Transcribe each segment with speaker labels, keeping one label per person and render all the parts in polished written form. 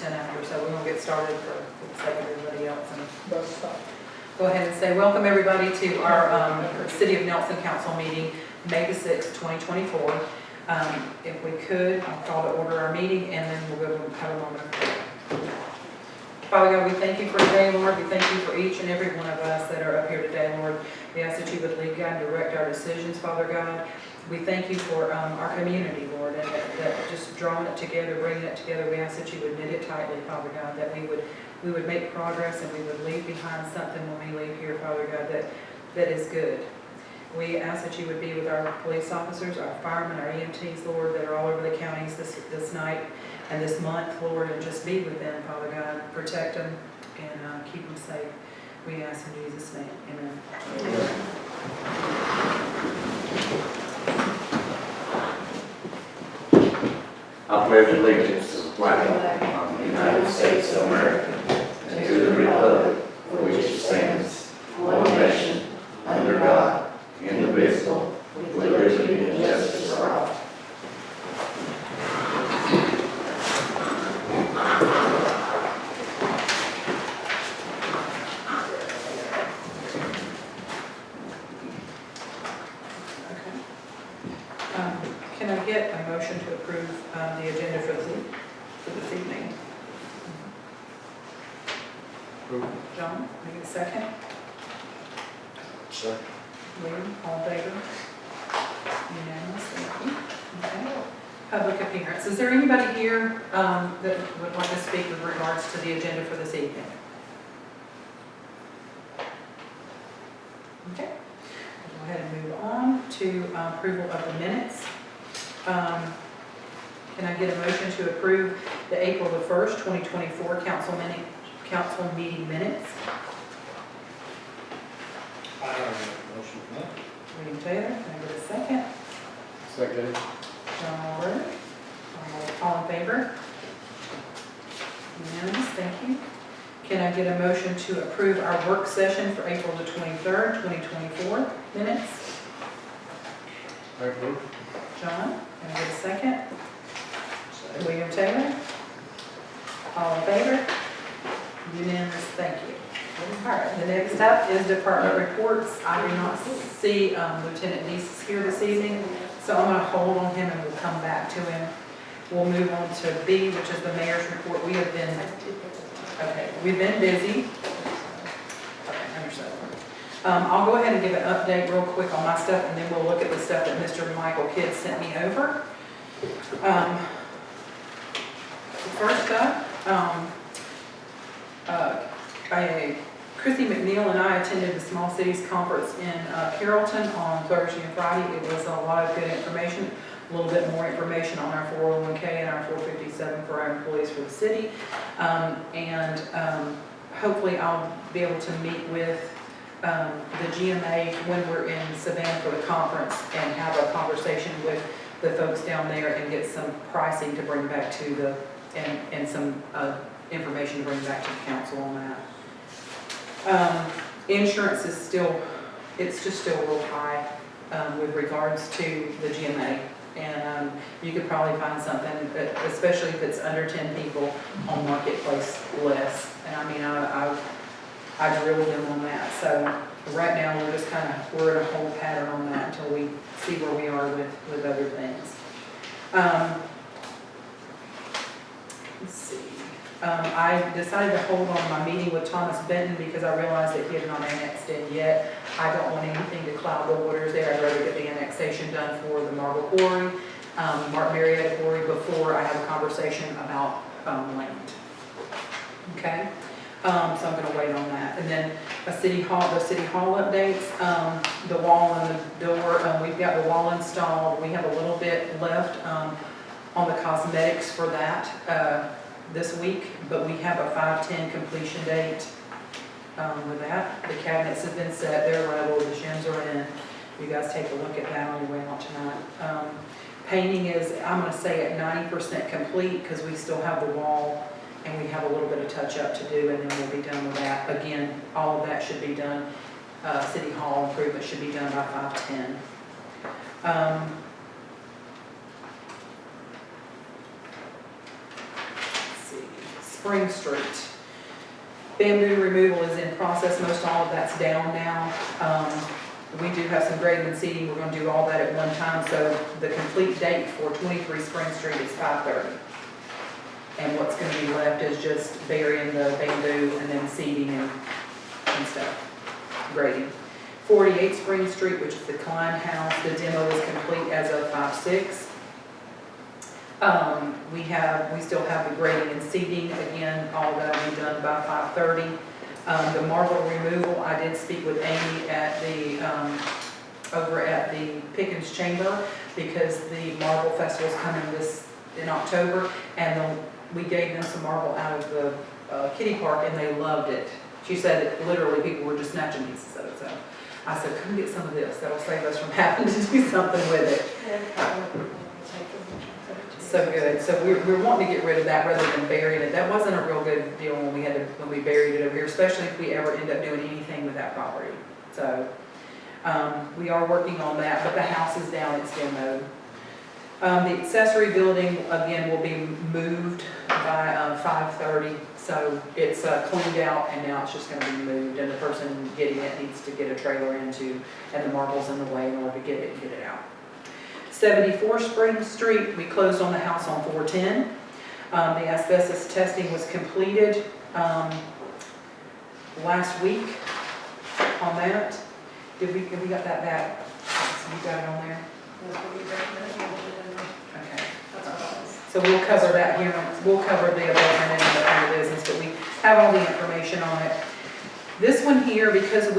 Speaker 1: 10 after, so we won't get started for the sake of everybody else. And
Speaker 2: Bus stop.
Speaker 1: go ahead and say welcome everybody to our City of Nelson Council meeting, May the 6th, 2024. If we could, I'll call to order our meeting and then we'll go and have a moment of prayer. Father God, we thank you for today, Lord. We thank you for each and every one of us that are up here today, Lord. We ask that you would lead, guide, and direct our decisions, Father God. We thank you for our community, Lord, and that just drawing it together, bringing it together. We ask that you would knit it tightly, Father God, that we would make progress and we would leave behind something when we leave here, Father God, that is good. We ask that you would be with our police officers, our firemen, our EMTs, Lord, that are all over the counties this night and this month, Lord, and just be with them, Father God. Protect them and keep them safe. We ask in Jesus' name. Amen.
Speaker 3: I pledge allegiance to the flag of the United States of America and to the republic for which it stands, one nation, under God, indivisible, with liberty and justice for all.
Speaker 1: Can I get a motion to approve the agenda for this evening? John, can I get a second?
Speaker 3: Sir.
Speaker 1: William, all in favor? Unanimous, thank you. Okay. Public appearance. Is there anybody here that would like to speak with regards to the agenda for this evening? Okay. We'll go ahead and move on to approval of the minutes. Can I get a motion to approve the April the 1st, 2024 council meeting minutes?
Speaker 2: I don't have a motion for that.
Speaker 1: William Taylor, can I get a second?
Speaker 2: Second.
Speaker 1: John Albert, all in favor? Unanimous, thank you. Can I get a motion to approve our work session for April the 23rd, 2024 minutes?
Speaker 2: I approve.
Speaker 1: John, can I get a second? William Taylor, all in favor? Unanimous, thank you. All right, the next up is department reports. I do not see Lieutenant Dissis here this evening, so I'm going to hold on him and we'll come back to him. We'll move on to B, which is the mayor's report. We've been busy. Okay, understood. I'll go ahead and give an update real quick on my stuff, and then we'll look at the stuff that Mr. Michael Kidd sent me over. First up, Chrissy McNeil and I attended the Small Cities Conference in Carrollton on Thursday and Friday. It was a lot of good information, a little bit more information on our 401k and our 457 for our employees for the city. Hopefully I'll be able to meet with the GMA when we're in Savannah for the conference and have a conversation with the folks down there and get some pricing to bring back to the, and some information to bring back to the council on that. Insurance is still, it's just still real high with regards to the GMA. And you could probably find something, especially if it's under 10 people on Marketplace less. And I mean, I drilled them on that. So right now we're just we're in a hold pattern on that until we see where we are with other things. Let's see. I decided to hold on my meeting with Thomas Benton because I realized that he had not annexed in yet. I don't want anything to cloud the waters there. I'd rather get the annexation done for the Marble Quarry, Martin Marietta Quarry, before I have a conversation about land. Okay? So I'm going to wait on that. And then the City Hall updates, the wall and the door. We've got the wall installed. We have a little bit left on the cosmetics for that this week, but we have a 5/10 completion date with that. The cabinets have been set. They're level. The shims are in. You guys take a look at that on your way out tonight. Painting is, I'm going to say, at 90% complete because we still have the wall and we have a little bit of touch up to do, and then we'll be done with that. Again, all of that should be done. City Hall improvement should be done by 5/10. Spring Street. Bamboo removal is in process, most all of that's down now. We do have some grading and seeding, we're gonna do all that at one time, so the complete date for 23 Spring Street is 5:30. And what's gonna be left is just burying the bamboo and then seeding and stuff, grading. 48 Spring Street, which is the Klein House, the demo is complete as of 5/6. We still have the grading and seeding, again, all that will be done by 5:30. The marble removal, I did speak with Amy at the, over at the Pickens Chamber, because the Marble Festival is coming in October, and we gave them some marble out of the kiddie park, and they loved it. She said that literally people were just snatching pieces of it, so I said, come get some of this, that'll save us from having to do something with it. So good. So we're wanting to get rid of that rather than burying it. That wasn't a real good deal when we buried it over here, especially if we ever end up doing anything with that property. So we are working on that, but the house is down, it's demoed. The accessory building, again, will be moved by 5:30. So it's cleaned out, and now it's just going to be moved, and the person getting it needs to get a trailer into, and the marble's in the way in order to get it out. 74 Spring Street, we closed on the house on 410. The asbestos testing was completed last week on that. Have we got that back? You got it on there? Okay. So we'll cover that here. We'll cover the abatement and the business, but we have all the information on it. This one here, because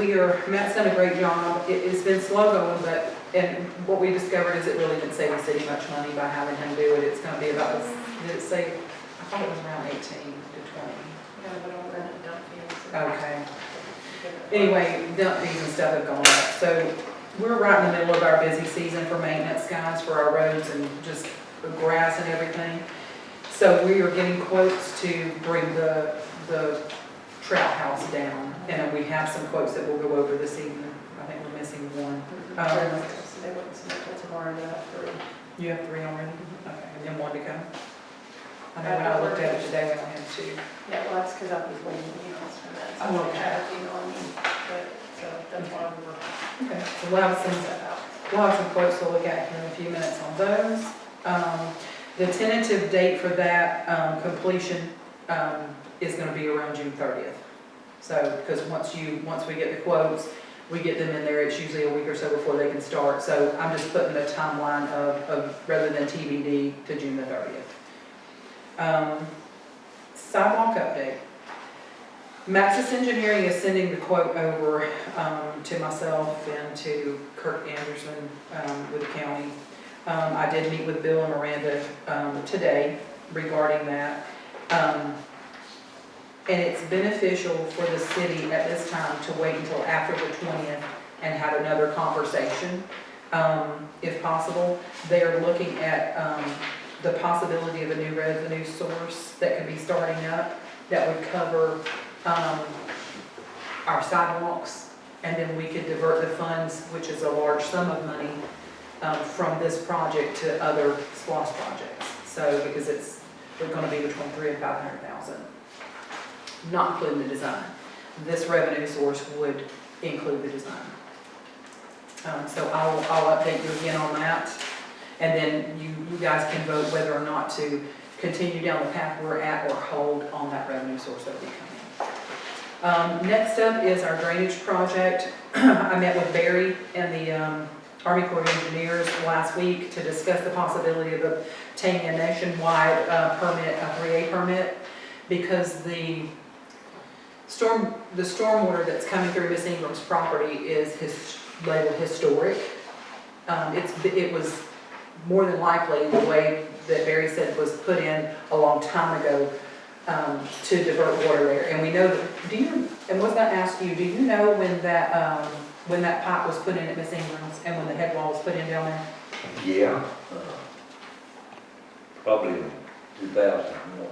Speaker 1: Matt's done a great job, it's been slow going, and what we discovered is it really didn't save the city much money by having him do it. It's going to be about, did it say, I thought it was around 18 to 20.
Speaker 4: Yeah, but I'll run it down for you.
Speaker 1: Okay. Anyway, dump fees and stuff have gone up. So we're right in the middle of our busy season for maintenance, guys, for our roads and just the grass and everything. So we are getting quotes to bring the trout house down. And we have some quotes that we'll go over this evening. I think we're missing one.
Speaker 4: They wouldn't submit it tomorrow, you have 3.
Speaker 1: You have 3 already? Okay, and then 1 to go? I know when I looked at it today, we only had 2.
Speaker 4: Yeah, well, that's because I was waiting on emails from that. So
Speaker 1: Oh, okay.
Speaker 4: Cherokee on me, but, so that's why we were
Speaker 1: Okay, so we'll have some quotes to look at here in a few minutes on those. The tentative date for that completion is going to be around June 30th. So, because once we get the quotes, we get them in there, it's usually a week or so before they can start. So I'm just putting the timeline of rather than TBD to June the 30th. Sidewalk update. Maxis Engineering is sending the quote over to myself and to Kirk Anderson with the county. I did meet with Bill and Miranda today regarding that. And it's beneficial for the city at this time to wait until after the 20th and have another conversation, if possible. They are looking at the possibility of a new revenue source that could be starting up that would cover our sidewalks, and then we could divert the funds, which is a large sum of money, from this project to other SPLOST projects. So, because they're going to be between $300,000 and $500,000. Not including the design. This revenue source would include the design. So I'll update you again on that, and then you guys can vote whether or not to continue down the path we're at or hold on that revenue source that will be coming. Next up is our drainage project. I met with Barry and the Army Corps of Engineers last week to discuss the possibility of obtaining a nationwide permit, a 3A permit, because the stormwater that's coming through Miss Ingram's property is labeled historic. It was more than likely, the way that Barry said, was put in a long time ago to divert water there. And we know that, and was that asked you, do you know when that pipe was put in at Miss Ingram's and when the head wall was put in down there?
Speaker 3: Yeah. Probably 2001.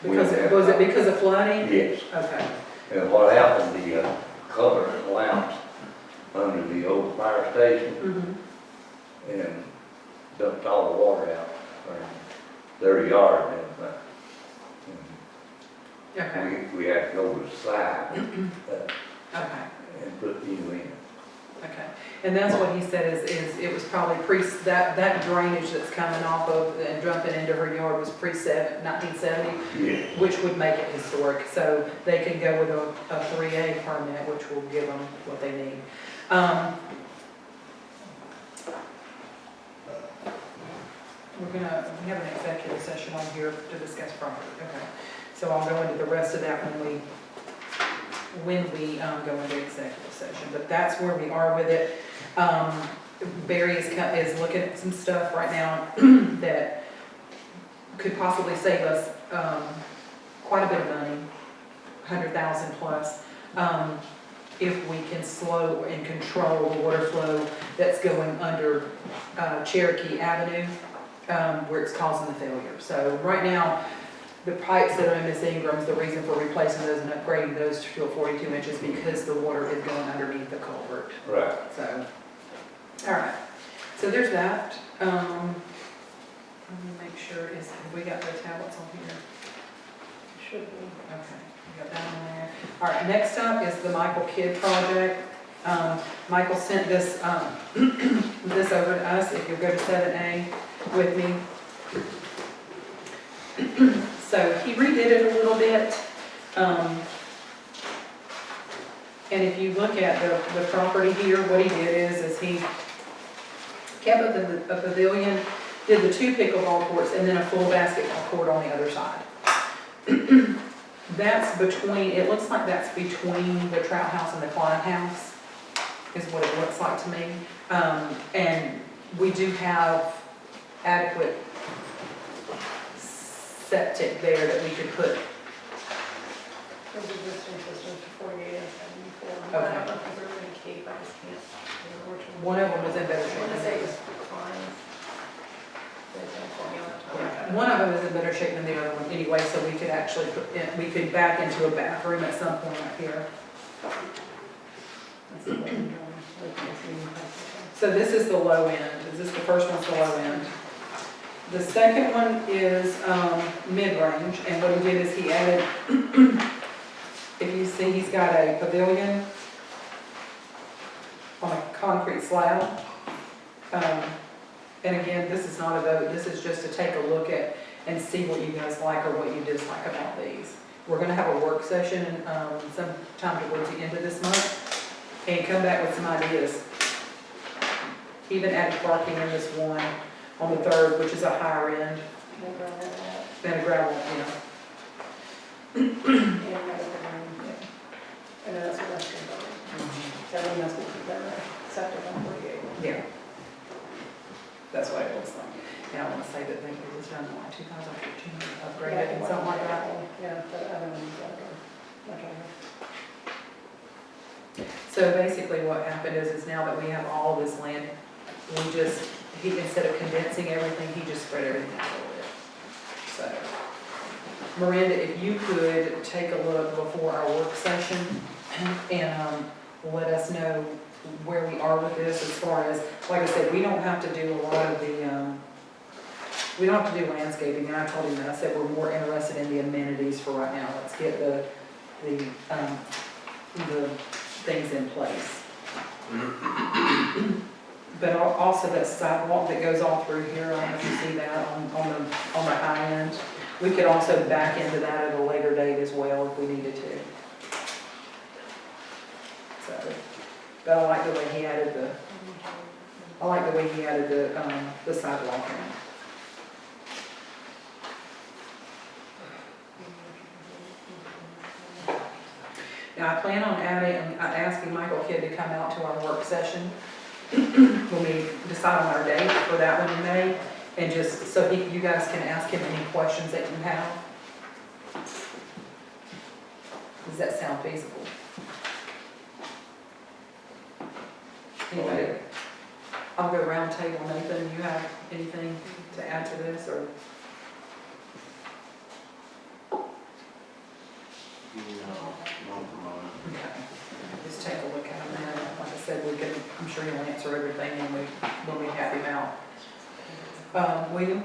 Speaker 1: Was it because of flooding?
Speaker 3: Yes.
Speaker 1: Okay.
Speaker 3: And what happened, the cover collapsed under the old fire station
Speaker 1: Mm-hmm.
Speaker 3: and dumped all the water out. their yard, but
Speaker 1: Okay,
Speaker 3: we had to go to the side
Speaker 1: okay.
Speaker 3: and put these in.
Speaker 1: Okay, and that's what he said is it was probably that drainage that's coming off of and dumping into her yard was pre-1970,
Speaker 3: Yeah.
Speaker 1: which would make it historic, so they can go with a 3A permit, which will give them what they need. We have an executive session on here to discuss property, okay. So I'll go into the rest of that when we go into executive session, but that's where we are with it. Barry is looking at some stuff right now that could possibly save us quite a bit of money, 100,000 plus, if we can slow and control the water flow that's going under Cherokee Avenue, where it's causing the failure. So right now, the pipes that are in Miss Ingram's, the reason for replacing those and upgrading those to a 42 inches because the water is going underneath the culvert.
Speaker 3: Right.
Speaker 1: So, all right. So there's that. Let me make sure, have we got the tablets on here?
Speaker 4: Should be.
Speaker 1: Okay, we got that on there. All right, next up is the Michael Kidd project. Michael sent this, this over to us, if you'll go to 7A with me. So he redid it a little bit. And if you look at the property here, what he did is he kept a pavilion, did the 2 pickleball courts, and then a full basketball court on the other side. That's between, it looks like that's between the Trout House and the Klein House, is what it looks like to me. And we do have adequate septic there that we could put.
Speaker 4: There's existing systems for 48 and 74.
Speaker 1: Okay.
Speaker 4: I don't know if they're going to keep, I just can't. remember which
Speaker 1: One of them was in better
Speaker 4: I
Speaker 1: shape
Speaker 4: want to
Speaker 1: than
Speaker 4: say
Speaker 1: the
Speaker 4: it
Speaker 1: other.
Speaker 4: was declines. There's no formula.
Speaker 1: Yeah, one of them is in better shape than the other one anyway, so we could actually put, we could back into a bathroom at some point up here.
Speaker 4: That's the one,
Speaker 1: So this is the low end. Is this the first one's the low end? The second one is mid-range, and what he did is he added, if you see, he's got a pavilion on a concrete slab. And again, this is not a vote, this is just to take a look at and see what you guys like or what you dislike about these. We're gonna have a work session sometime towards the end of this month and come back with some ideas. Even added parking in this one on the third, which is a higher end than a gravel, you know.
Speaker 4: And then that's what that's going to that one must be better, septic on 48.
Speaker 1: Yeah. That's what it looks like. And I want to say that it was done in like 2015, upgraded and something like that.
Speaker 4: Yeah, but I don't know, much on
Speaker 1: So basically what happened is now that we have all of this land, we just, instead of condensing everything, he just spread everything out a little bit. So, Miranda, if you could take a look before our work session and let us know where we are with this as far as, like I said, we don't have to do a lot of the, we don't have to do landscaping, and I told him that, I said we're more interested in the amenities for right now. Let's get the things in place. But also that sidewalk that goes all through here, I don't know if you see that on the high end. We could also back into that at a later date as well if we needed to. So, but I like the way he added the sidewalk in. Now, I plan on asking Michael Kidd to come out to our work session when we decide on our date for that one in May, and just so you guys can ask him any questions that you have. Does that sound feasible? Anybody? I'll go round table. Nathan, you have anything to add to this, or? Okay, just take a look at them now. Like I said, I'm sure he'll answer everything when we have him out. William,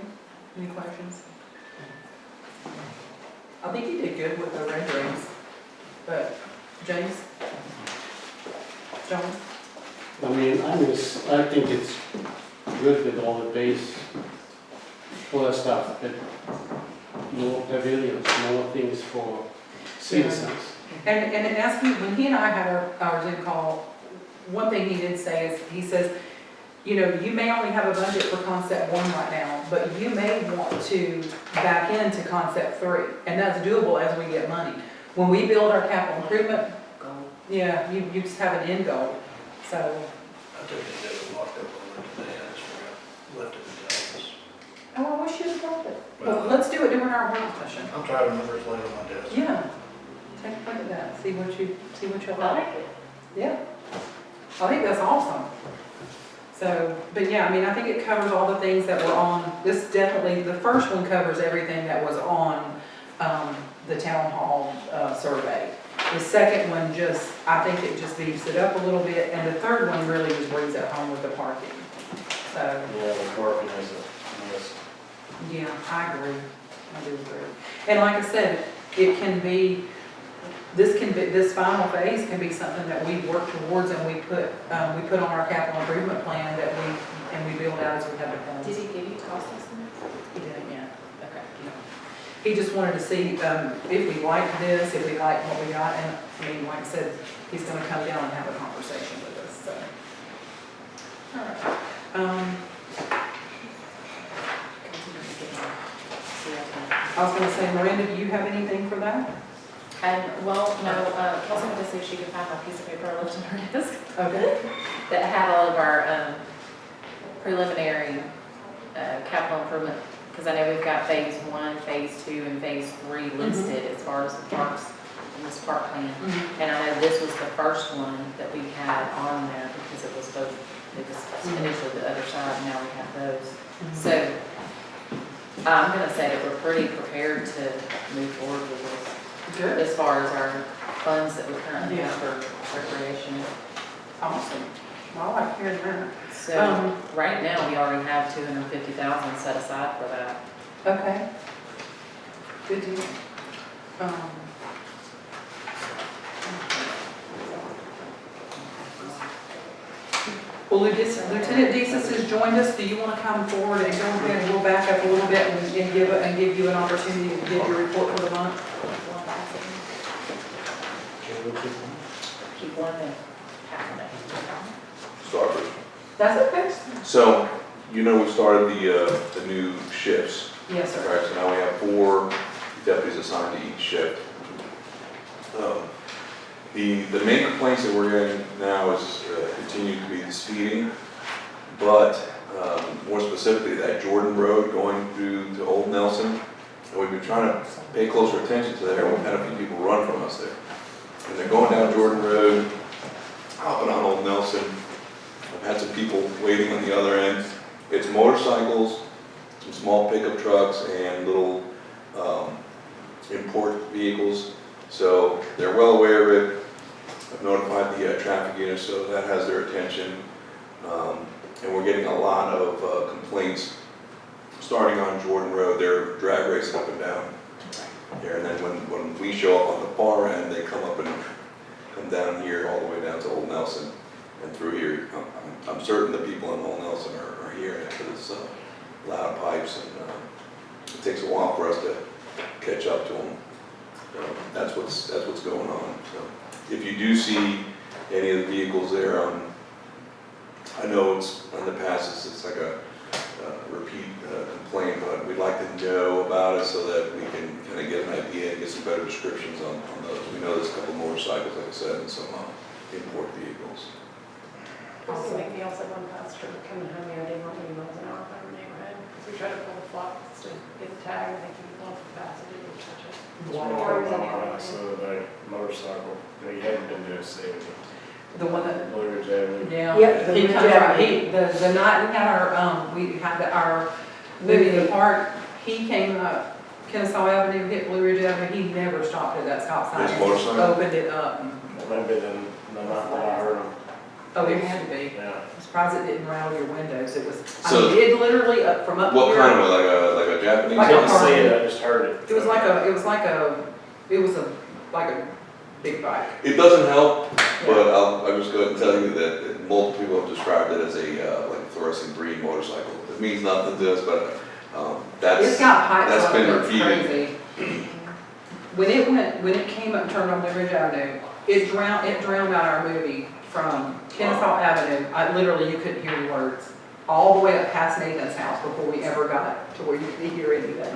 Speaker 1: any questions? I think he did good with the renderings, but James? John?
Speaker 2: I mean, I think it's good with all the base for stuff, but more pavilions, more things for citizens.
Speaker 1: And as when he and I had our Zoom call, one thing he did say is, he says, you know, you may only have a budget for concept 1 right now, but you may want to back into concept 3, and that's doable as we get money. When we build our capital improvement, yeah, you just have an end goal, so.
Speaker 5: I took it, they were locked up on it today, I just forgot, left it in the office.
Speaker 1: Oh, I wish you'd have brought it. Well, let's do it during our work session.
Speaker 5: I'm trying to remember it's laid on my desk.
Speaker 1: Yeah, take a look at that, see what you
Speaker 4: I
Speaker 1: like.
Speaker 4: like it.
Speaker 1: Yeah, I think that's awesome. So, but yeah, I mean, I think it covers all the things that were on, this definitely, the first one covers everything that was on the town hall survey. The second one just, I think it just beefs it up a little bit, and the third one really just brings it home with the parking. So,
Speaker 2: Yeah, the parking is a mess.
Speaker 1: yeah, I agree, I do agree. And like I said, it can be, this final phase can be something that we work towards and we put on our capital improvement plan that we build out as we have the funds.
Speaker 4: Did he give you cost estimates?
Speaker 1: He didn't yet.
Speaker 4: Okay.
Speaker 1: He just wanted to see if we liked this, if we liked what we got, and I mean, like I said, he's gonna come down and have a conversation with us, so. All right. I was gonna say, Miranda, do you have anything for that?
Speaker 4: Well, no, Kelsey went to see if she could find my piece of paper I left in her desk
Speaker 1: Okay.
Speaker 4: that had all of our preliminary capital improvement, because I know we've got phase 1, phase 2, and phase 3 listed as far as the parks, in this park plan. And I know this was the first one that we had on there because it was both, it was initially the other side, and now we have those. So I'm gonna say that we're pretty prepared to move forward with this.
Speaker 1: Good.
Speaker 4: As far as our funds that we currently have for recreation.
Speaker 1: Awesome. Well, I like hearing that.
Speaker 4: So, right now, we already have 250,000 set aside for that.
Speaker 1: Okay. Good deal. Well, Lieutenant Dissis has joined us. Do you want to come forward and go ahead and we'll back up a little bit and give you an opportunity to give your report for the month?
Speaker 4: Keep one and half a day.
Speaker 3: Starboard.
Speaker 1: That's okay.
Speaker 3: So, you know, we started the new shifts,
Speaker 1: Yes, sir.
Speaker 3: right? So now we have 4 deputies assigned to each shift. The main complaints that we're getting now is continue to be the speeding, but more specifically that Jordan Road going through to Old Nelson. And we've been trying to pay closer attention to there. We've had a few people run from us there. And they're going down Jordan Road, hopping on Old Nelson. I've had some people waiting on the other end. It's motorcycles, some small pickup trucks, and little import vehicles. So they're well aware of it. I've notified the traffic unit, so that has their attention. And we're getting a lot of complaints starting on Jordan Road. They're drag racing up and down here. And then when we show up on the far end, they come up and come down here all the way down to Old Nelson and through here. I'm certain the people in Old Nelson are hearing it because it's loud pipes, and it takes a while for us to catch up to them. That's what's going on. So if you do see any of the vehicles there, I know it's in the past it's like a repeat complaint, but we'd like to know about it so that we can kind of get an idea and get some better descriptions on those. We know there's a couple motorcycles, like I said, and some import vehicles.
Speaker 4: Also, McDowell said one pastor coming home the other day, not many miles an hour from our neighborhood. So we tried to pull the flocks to get the tag, and they keep going for fast, and didn't touch it.
Speaker 2: So the motorcycle, they haven't been doing safety.
Speaker 1: The one that,
Speaker 2: Blue Ridge Avenue.
Speaker 1: yeah.
Speaker 4: Yep, the
Speaker 1: He
Speaker 4: Blue
Speaker 1: comes
Speaker 4: Ridge
Speaker 1: right,
Speaker 4: Avenue.
Speaker 1: the night we had our movie in the park, he came up Kennesaw Avenue, hit Blue Ridge Avenue, he never stopped at that stop sign.
Speaker 3: His motorcycle?
Speaker 1: Opened it up.
Speaker 2: Maybe then, the night when I heard them.
Speaker 1: Oh, it had to be.
Speaker 5: Yeah.
Speaker 1: I'm surprised it didn't rattle your windows. It was, I
Speaker 3: So-
Speaker 1: mean, it literally up from up here.
Speaker 3: What kind of, like a Japanese?
Speaker 1: Like
Speaker 5: I
Speaker 1: a
Speaker 5: didn't
Speaker 1: car.
Speaker 5: see it, I just heard it.
Speaker 1: It was like a big bike.
Speaker 3: It doesn't help,
Speaker 1: Yeah.
Speaker 3: but I'll just go ahead and tell you that multiple people have described it as like a fluorescent green motorcycle. It means nothing to us, but
Speaker 1: It's got pipes
Speaker 3: that's
Speaker 1: on it,
Speaker 3: been
Speaker 1: it's
Speaker 3: repeated.
Speaker 1: crazy. When it came up and turned on Blue Ridge Avenue, it drowned out our movie from Kennesaw Avenue. Literally, you couldn't hear the words. All the way up past Nathan's house before we ever got to where you could hear anything.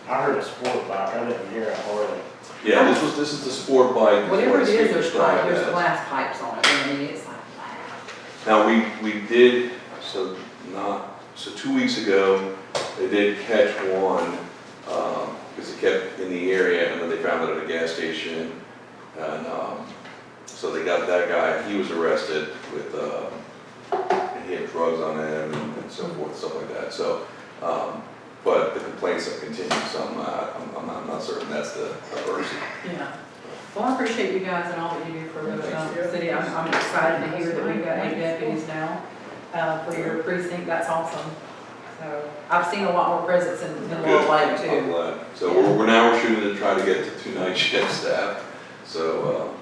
Speaker 5: I heard a sport bike, I didn't hear a Harley.
Speaker 3: Yeah, this is the sport bike. is
Speaker 1: Whatever
Speaker 3: what
Speaker 1: it
Speaker 3: it's
Speaker 1: is,
Speaker 3: described
Speaker 1: there's
Speaker 3: as.
Speaker 1: glass pipes on it, I mean, it's like, wow.
Speaker 3: Now, we did, so 2 weeks ago, they did catch one, because it kept in the area, and then they found it at a gas station. And, so they got that guy, he was arrested with, and he had drugs on him and so forth, stuff like that. So, but the complaints have continued, so I'm not certain that's the person.
Speaker 1: Yeah. Well, I appreciate you guys and all that you do for the city. I'm excited to hear that we've got 8 deputies now for your precinct. That's awesome. So I've seen a lot more presence in Little Lake
Speaker 3: I'm
Speaker 1: too.
Speaker 3: glad. So we're shooting to try to get to 2 night shift staff. So,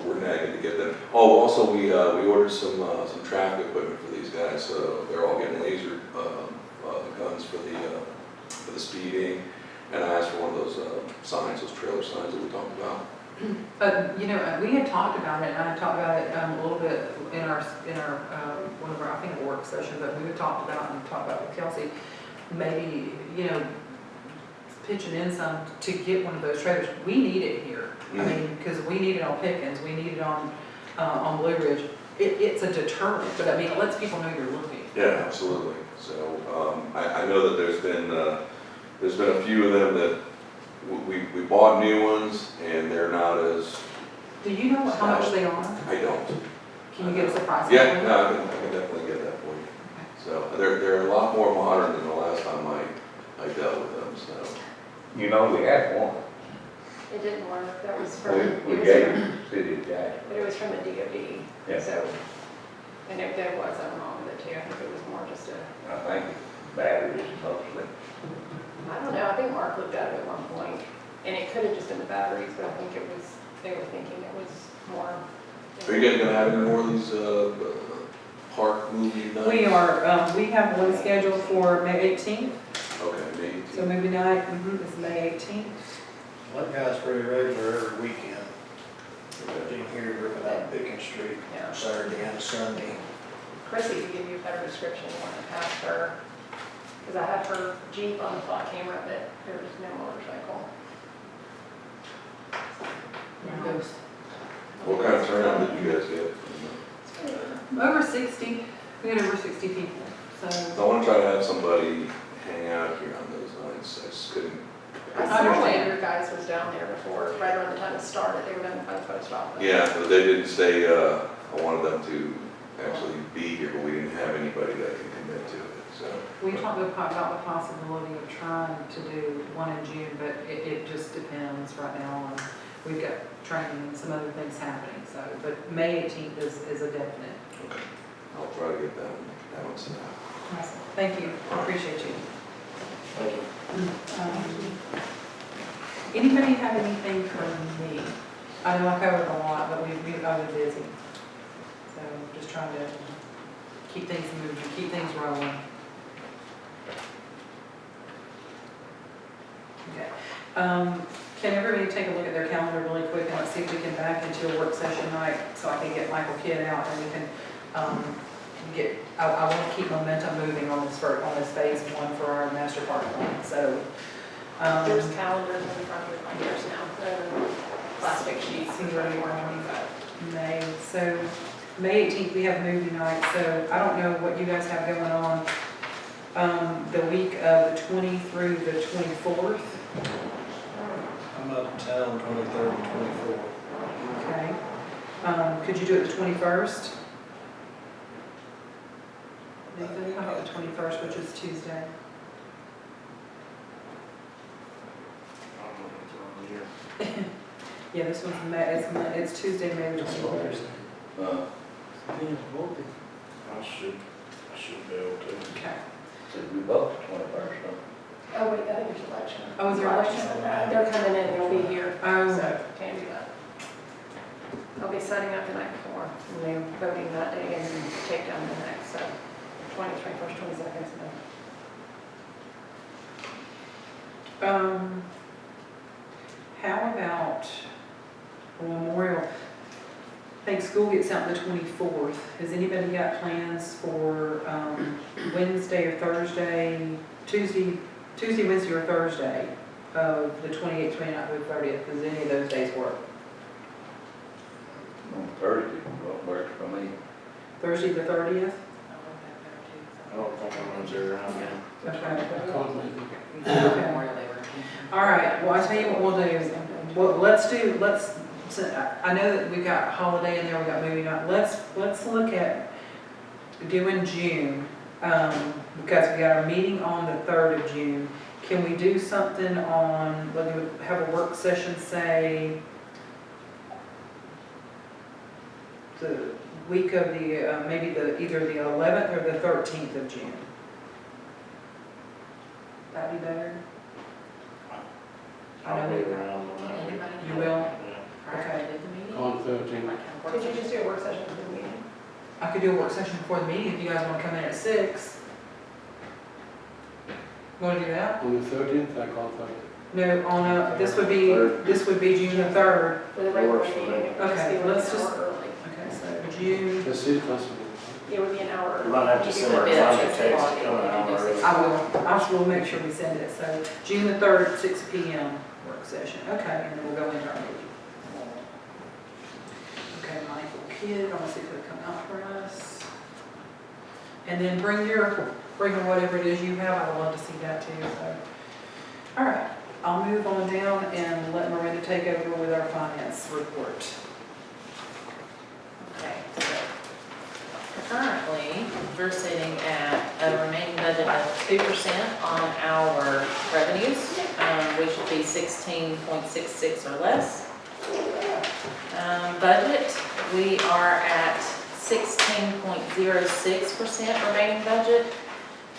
Speaker 3: we're nagging to get them. Oh, also, we ordered some traffic equipment for these guys, so they're all getting laser guns for the speeding. And I asked for one of those signs, those trailer signs that we talked about.
Speaker 1: But, you know, we had talked about it, and I talked about it a little bit in our one of our, I think, work session, but we had talked about with Kelsey, maybe, you know, pitching in some to get one of those trailers. We need it here. I mean, because we need it on Pickens, we need it on Blue Ridge. It's a deterrent, but I mean, it lets people know you're looking.
Speaker 3: Yeah, absolutely. So I know that there's been a few of them that we bought new ones, and they're not as.
Speaker 1: Do you know how much they are?
Speaker 3: I don't.
Speaker 1: Can you give us a price?
Speaker 3: Yeah, no, I can definitely get that for you. So they're a lot more modern than the last time I dealt with them. So
Speaker 6: You know, we had one.
Speaker 7: It didn't work, that was from,
Speaker 6: We
Speaker 7: it was
Speaker 6: gave
Speaker 7: from,
Speaker 6: it to City of Jack.
Speaker 7: but it was from the DOD,
Speaker 6: Yeah.
Speaker 7: so, and there was something wrong with it too, I think it was more just a,
Speaker 6: I think batteries mostly.
Speaker 7: I don't know, I think Mark looked at it at one point, and it could have just been the batteries, but I think it was, they were thinking it was more.
Speaker 3: are you guys gonna have any more of these park movie nights?
Speaker 1: We are, we have one scheduled for May 18th,
Speaker 3: Okay, maybe.
Speaker 1: so movie night, is May 18th.
Speaker 5: That guy's pretty regular every weekend. In here, ripping out Beacon Street,
Speaker 7: Yeah.
Speaker 5: Saturday and Sunday.
Speaker 7: Chrissy could give you a better description of what I asked her, because I had her Jeep on the spot camera, but there was no motorcycle.
Speaker 3: What kind of turnout did you guys get?
Speaker 1: Over 60, we had over 60 people, so.
Speaker 3: I wanna try to have somebody hang out here on those nights. I just couldn't.
Speaker 7: I saw one of your guys was down there before, right around the time it started, they were down by the post office.
Speaker 3: Yeah, but they didn't stay, I wanted them to actually be here, but we didn't have anybody that could commit to it, so.
Speaker 1: We talked about the possibility of trying to do one in June, but it just depends right now on, we've got training and some other things happening, so, but May 18th is a definite.
Speaker 3: Okay. I'll try to get that one set out.
Speaker 1: Awesome. Thank you, I appreciate you.
Speaker 5: Thank you.
Speaker 1: Anybody have anything for me? I know I covered a lot, but I've been busy. So just trying to keep things moving, keep things rolling. Okay. Can everybody take a look at their calendar really quick and let's see if we can back into a work session night so I can get Michael Kidd out and we can I want to keep momentum moving on this phase 1 for our master park plan. So
Speaker 7: There's calendars in front of your computers now, the plastic sheets, and 24, 25.
Speaker 1: May, so May 18th, we have movie night, so I don't know what you guys have going on the week of the 20th through the 24th.
Speaker 5: I'm out of town 23rd and 24th.
Speaker 1: Okay. Could you do it the 21st? Nathan, how about the 21st, which is Tuesday? Yeah, this one's May, it's Tuesday, May the 21st.
Speaker 5: I should be able to.
Speaker 1: Okay.
Speaker 6: So we vote the 21st, huh?
Speaker 7: Oh, wait, I think there's election.
Speaker 1: Oh, is there election?
Speaker 7: They're coming in, they'll be here,
Speaker 1: Oh,
Speaker 7: so can't do that. They'll be setting up the night before, and they're voting that day and take down the next, so 21st, 22nd, so.
Speaker 1: How about Memorial? I think school gets out the 24th. Has anybody got plans for Wednesday or Thursday, Tuesday, Wednesday, or Thursday of the 28th, 29th, or 30th? Does any of those days work?
Speaker 6: On Thursday, what works for me.
Speaker 1: Thursday the 30th?
Speaker 5: I don't think I'm gonna zero around then.
Speaker 1: Okay.
Speaker 2: I can't make it.
Speaker 4: Memorial Day working.
Speaker 1: All right, well, I tell you what we'll do. Well, let's, I know that we've got holiday in there, we got movie night. Let's look at doing June, because we got our meeting on the 3rd of June. Can we do something on, have a work session, say, the week of the, maybe either the 11th or the 13th of June? That'd be better?
Speaker 5: I'll be around on that week.
Speaker 4: Anybody?
Speaker 1: You will?
Speaker 5: Yeah.
Speaker 1: Okay.
Speaker 4: Did the meeting?
Speaker 2: On 13.
Speaker 7: Could you just do a work session for the meeting?
Speaker 1: I could do a work session before the meeting if you guys want to come in at 6. Want to do that?
Speaker 2: On the 13th, I can't make it.
Speaker 1: No, on, this would be June the 3rd.
Speaker 7: For the regular
Speaker 5: Works for me.
Speaker 7: meeting, it would just
Speaker 1: Okay,
Speaker 7: be like
Speaker 1: let's
Speaker 7: an
Speaker 1: just-
Speaker 7: hour early.
Speaker 1: Okay, so June,
Speaker 2: The city council.
Speaker 7: It would be an hour early.
Speaker 5: You might have to
Speaker 7: You
Speaker 5: send
Speaker 7: could
Speaker 5: her a
Speaker 7: do it.
Speaker 5: reminder text to come an hour early.
Speaker 1: I will make sure we send it. So June the 3rd, 6 p.m. work session. Okay, and then we'll go into our meeting. Okay, Michael Kidd, I want to see if it'll come out for us. And then bring your whatever it is you have. I would love to see that too. So, all right, I'll move on down and let Miranda take over with our finance report.
Speaker 4: Okay, so currently, we're sitting at a remaining budget of 2% on our revenues. We should be 16.66 or less. Budget, we are at 16.06% remaining budget.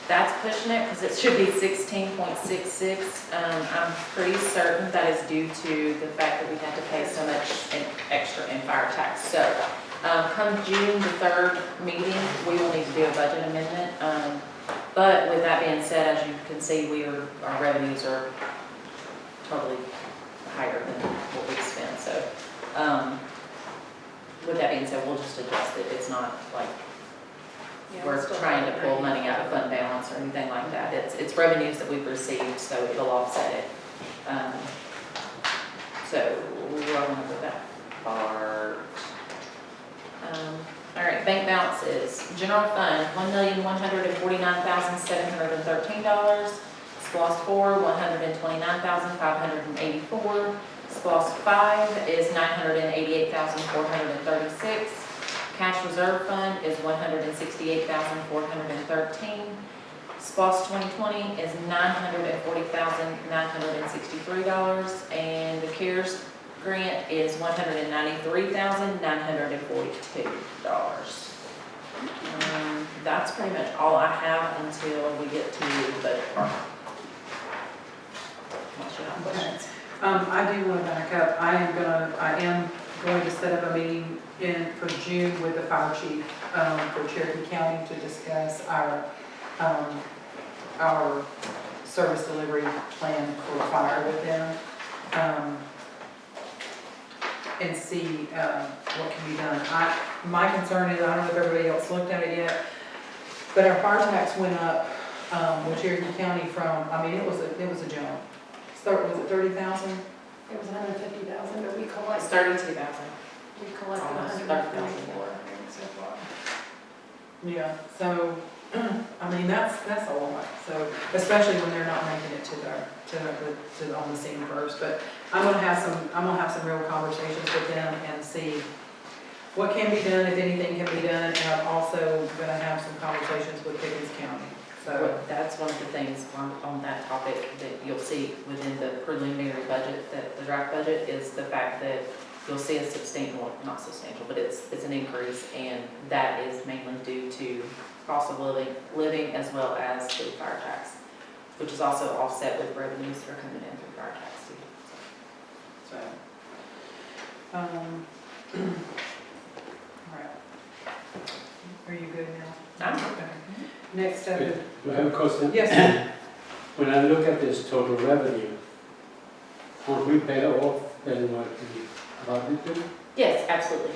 Speaker 4: That's pushing it because it should be 16.66. I'm pretty certain that is due to the fact that we had to pay so much extra in fire tax. So come June the 3rd meeting, we will need to do a budget amendment. But with that being said, as you can see, our revenues are totally higher than what we spent. So with that being said, we'll just adjust it. It's not like
Speaker 7: Yeah,
Speaker 4: we're
Speaker 7: still
Speaker 4: trying to
Speaker 7: have
Speaker 4: pull
Speaker 7: it.
Speaker 4: money out of fund balance or anything like that. It's revenues that we've received, so it'll offset it. So we're rolling over that part. All right, bank balances. General fund, $1,149,713. SPOS 4, $129,584. SPOS 5 is $988,436. Cash reserve fund is $168,413. SPOS 2020 is $940,963, and the CARES grant is $193,942. That's pretty much all I have until we get to the budget part. Unless you have questions.
Speaker 1: I do want to back up. I am going to set up a meeting for June with the fire chief for Cherokee County to discuss our service delivery plan for fire with them, and see what can be done. My concern is, I don't know if everybody else looked at it yet, but our fire tax went up with Cherokee County from, it was a jump. Was it 30,000?
Speaker 7: It was 150,000, but we
Speaker 4: It's
Speaker 7: collected,
Speaker 4: 32,000.
Speaker 7: we collected
Speaker 4: Almost
Speaker 7: 134, I think, so far.
Speaker 1: Yeah, so, that's a lot, so, especially when they're not making it to on the scene first, but I'm gonna have some real conversations with them and see what can be done, if anything can be done, and I'm also gonna have some conversations with Pickens County, so.
Speaker 4: That's one of the things on that topic that you'll see within the preliminary budget, that the draft budget, is the fact that you'll see a substantial, well, not substantial, but it's an increase, and that is mainly due to cost of living as well as the fire tax, which is also offset with revenues that are coming in through fire tax too.
Speaker 1: So, all right. Are you good now?
Speaker 4: I'm
Speaker 1: Okay. Next up is,
Speaker 2: Do I have a question?
Speaker 1: yes,
Speaker 2: When I look at this total revenue, aren't we better off than what we budgeted?
Speaker 4: Yes, absolutely.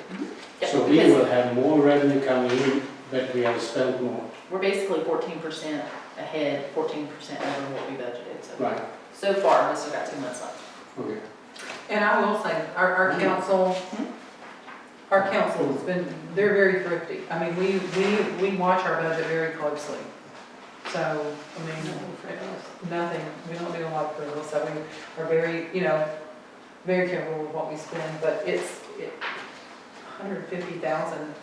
Speaker 4: Yep,
Speaker 2: So we
Speaker 4: because
Speaker 2: will have more revenue coming in, but we have spent more.
Speaker 4: we're basically 14% ahead, 14% over what we budgeted, so.
Speaker 2: Right,
Speaker 4: So far, we still got 2 months left.
Speaker 2: okay.
Speaker 1: and I will say, our council, our council's been, they're very thrifty. I mean, we watch our budget very closely. So, I mean, nothing, we don't do a lot of frivolous, so we are very, very careful with what we spend, but it's 150,000.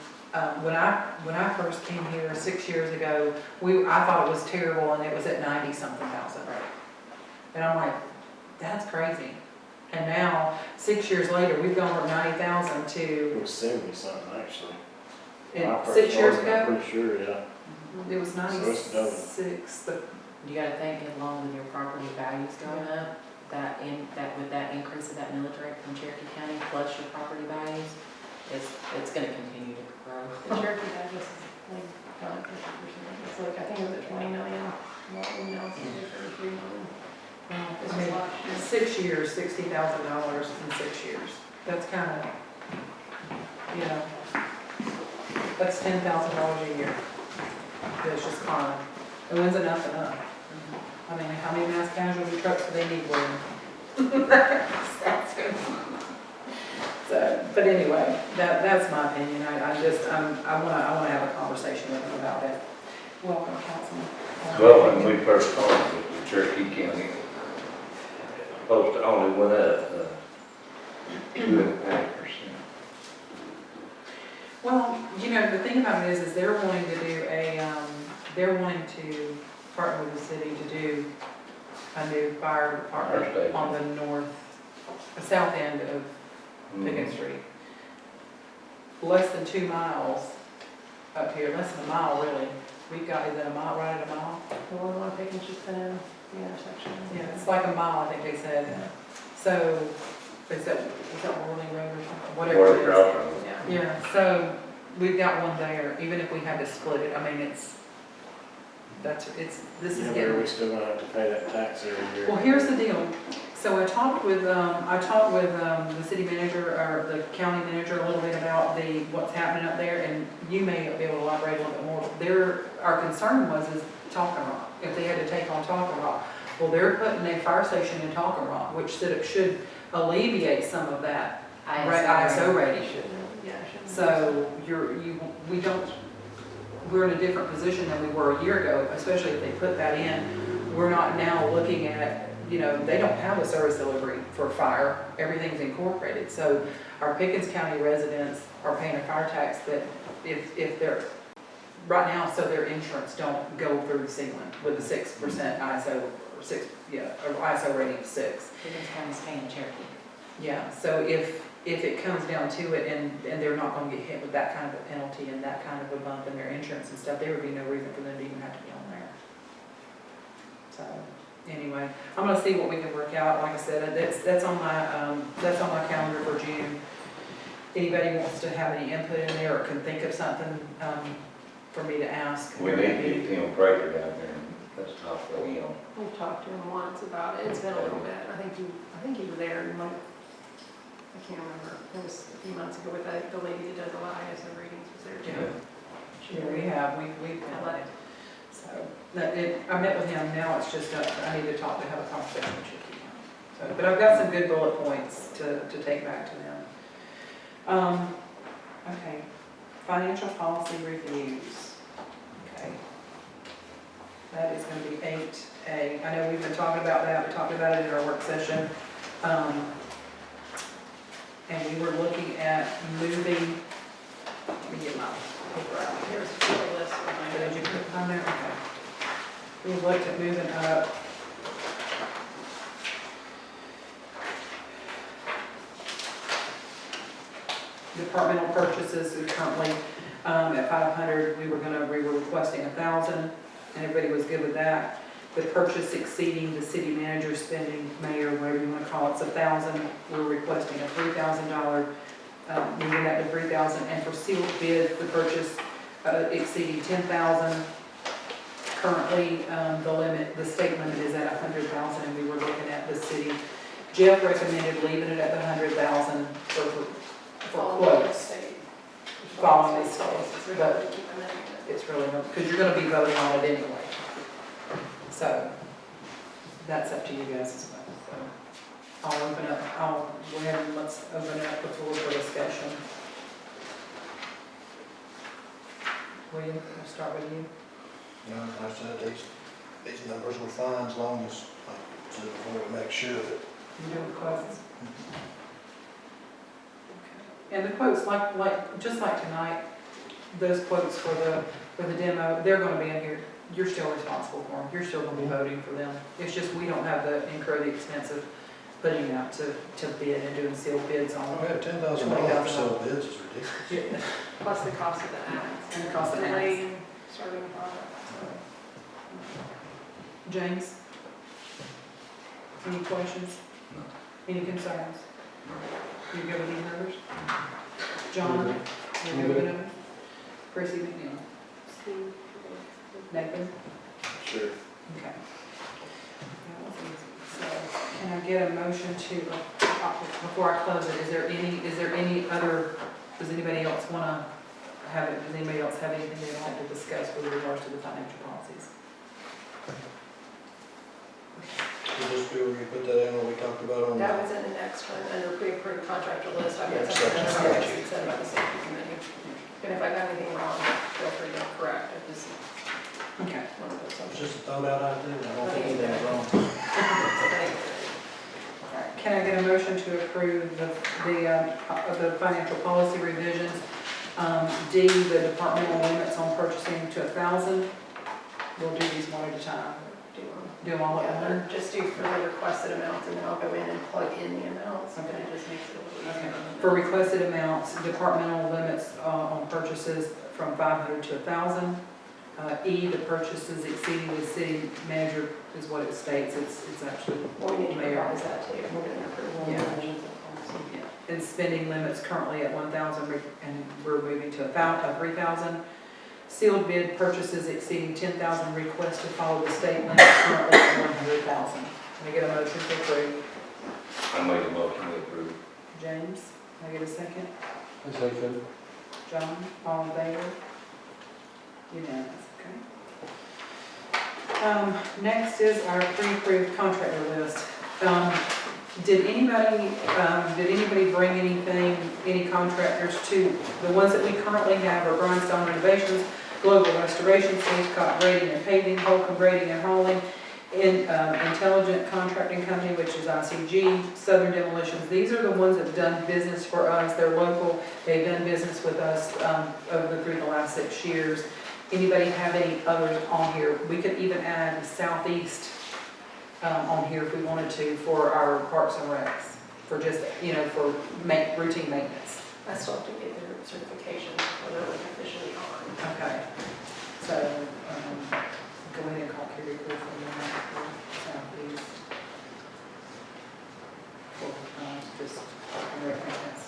Speaker 1: When I first came here 6 years ago, I thought it was terrible, and it was at 90-something thousand. And I'm like, that's crazy. And now, 6 years later, we've gone from 90,000 to,
Speaker 5: It was 70-something, actually.
Speaker 1: in
Speaker 5: When I first
Speaker 1: 6 years
Speaker 5: started, I'm
Speaker 1: ago,
Speaker 5: pretty sure, yeah.
Speaker 1: it was
Speaker 5: So it's double.
Speaker 1: 96. But
Speaker 4: You gotta think, along with your property values going up, with that increase of that military from Cherokee County, plus your property values, it's gonna continue to grow.
Speaker 7: The Cherokee Digest is like, 50%. It's like, I think it was at 20 million, what we know, it's 33 million. It's
Speaker 1: I mean,
Speaker 7: a lot.
Speaker 1: 6 years, $60,000 in 6 years. That's kind of, that's $10,000 a year. It's just fine. And when's enough enough? I mean, how many mass casualty trucks do they need when? That's good. So, but anyway, that's my opinion. I wanna have a conversation with them about it. Welcome, Councilman.
Speaker 6: Well, when we first called it, Cherokee County, supposed to only went up 2.5%.
Speaker 1: Well, the thing about it is they're wanting to do they're wanting to partner with the city to do a new fire department
Speaker 6: station.
Speaker 1: on the south end of Pickens Street. Less than 2 miles up here, less than a mile really. We've got, is it a mile, right at a mile?
Speaker 7: The one on Pickens just been in the intersection.
Speaker 1: Yeah, it's like a mile, I think they said. So, is that Whirling Road or something, whatever it is.
Speaker 7: Yeah.
Speaker 1: Yeah, so we've got one there, even if we had to split it, I mean, this is
Speaker 5: Yeah,
Speaker 1: getting.
Speaker 5: but we still gonna have to pay that tax every year.
Speaker 1: Well, here's the deal. So I talked with the city manager, or the county manager a little bit about what's happening up there, and you may be able to elaborate a little bit more. Our concern is Talking Rock, if they had to take on Talking Rock. Well, they're putting a fire station in Talking Rock, which should alleviate some of that ISO rating. So we're in a different position than we were a year ago, especially if they put that in. We're not now looking at, they don't have a service delivery for fire. Everything's incorporated. So our Pickens County residents are paying a fire tax that if they're, right now, so their insurance don't go through the ceiling with the 6% ISO, or ISO rating of 6.
Speaker 4: Pickens County's paying Cherokee.
Speaker 1: Yeah, so if it comes down to it and they're not gonna get hit with that kind of a penalty and that kind of a bump in their insurance and stuff, there would be no reason for them to even have to be on there. So, anyway, I'm gonna see what we can work out. Like I said, that's on my calendar for June. Anybody wants to have any input in there or can think of something, for me to ask?
Speaker 6: We need to get Tim Breaker down there, let's talk to him.
Speaker 7: We've talked to him once about it. It's been a little bit. I think you were there in I can't remember. It was a few months ago with the lady that does a lot of ISO ratings was there too.
Speaker 1: Yeah, we've
Speaker 7: Let it.
Speaker 1: So, I met with him, now it's just, I need to have a conversation with Cherokee County. So, but I've got some good bullet points to take back to them. Okay, financial policy reviews. Okay. That is gonna be 8A. I know we've been talking about that, we talked about it in our work session. And we were looking at moving, let me get my paper out here.
Speaker 7: Here's the list behind
Speaker 1: Did
Speaker 7: it.
Speaker 1: you put it on there? Okay. We looked at moving up. departmental purchases, we currently, at 500, we were requesting 1,000, and everybody was good with that. The purchase exceeding the city manager's spending, mayor, whatever you want to call it, it's 1,000, we're requesting a $3,000, moving that to 3,000, and for sealed bid, the purchase exceeding 10,000. Currently, the state limit is at 100,000, and we were looking at the city. Jeff recommended leaving it at the 100,000 for quotes. Following the state, but it's really, because you're gonna be voting on it anyway. So, that's up to you guys as well. So, I'll go ahead and let's open up the floor for discussion. William, I'll start with you.
Speaker 5: You know, like I said, these numbers were fine as long as, like I said before, we make sure that.
Speaker 1: You doing quotes? And the quotes, just like tonight, those quotes for the demo, they're gonna be in here. You're still responsible for them. You're still gonna be voting for them. It's just we don't have incur the expense of putting out to bid and doing sealed bids on
Speaker 5: We
Speaker 1: them.
Speaker 5: had $10,000 for sealed bids, is ridiculous.
Speaker 7: Plus the cost of the ads.
Speaker 1: And the cost of ads.
Speaker 7: Delaying starting the project.
Speaker 1: James? Any questions?
Speaker 3: No.
Speaker 1: Any concerns? You good with these numbers? John? You
Speaker 2: I'm
Speaker 1: good with the
Speaker 2: good.
Speaker 1: numbers? Chrissy McNeil? Nathan?
Speaker 5: Sure.
Speaker 1: Okay. That was easy. So, can I get a motion to, before I close it, is there any other, does anybody else want to have it, does anybody else have anything they'd like to discuss with regards to the financial policies?
Speaker 5: We'll just do, we put that in what we talked about on.
Speaker 7: That was in the next one, under pre-approved contractor list. I've got
Speaker 5: Yeah,
Speaker 7: something
Speaker 5: section
Speaker 7: about what
Speaker 5: statute.
Speaker 7: you said about the safety committee. And if I got anything wrong, feel free to correct. I just
Speaker 1: Okay.
Speaker 7: want to put
Speaker 5: It's
Speaker 7: something.
Speaker 5: just a thought out there, I don't think anything's wrong.
Speaker 1: Can I get a motion to approve the financial policy revisions? D, the departmental limits on purchasing to 1,000. We'll do these one at a time. Do them all at
Speaker 7: Yeah,
Speaker 1: once.
Speaker 7: just do for the requested amounts, and then I'll go in and plug in the amounts, and
Speaker 1: Okay.
Speaker 7: it just makes it a little
Speaker 1: Okay.
Speaker 7: easier.
Speaker 1: For requested amounts, departmental limits on purchases from 500 to 1,000. E, the purchases exceeding the city manager is what it states. It's actually
Speaker 7: Well, we need to
Speaker 1: mayor.
Speaker 7: revise that too. We're going to approve
Speaker 1: Yeah.
Speaker 7: all the versions of the policy.
Speaker 1: Yeah. And spending limits currently at 1,000, and we're moving to 3,000. Sealed bid purchases exceeding 10,000, request to follow the state limit currently at 100,000. Can I get a motion to approve?
Speaker 6: I make a motion to approve.
Speaker 1: James, can I get a second?
Speaker 2: I second.
Speaker 1: John, all in favor? Unanimous, okay. Next is our pre-approved contractor list. Did anybody bring any contractors to, the ones that we currently have are Grindstone Renovations, Global Restoration, Safeco Grading and Paving, Holcomb Grading and Hauling, Intelligent Contracting Company, which is ICG, Southern Demolitions. These are the ones that have done business for us. They're local. They've done business with us through the last 6 years. Anybody have any others on here? We could even add Southeast on here if we wanted to for our parks and recs, for just, for routine maintenance.
Speaker 7: I still have to get their certification, whether they're officially on.
Speaker 1: Okay. So, go ahead and call Kerry Cliff for Southeast. Just recognize.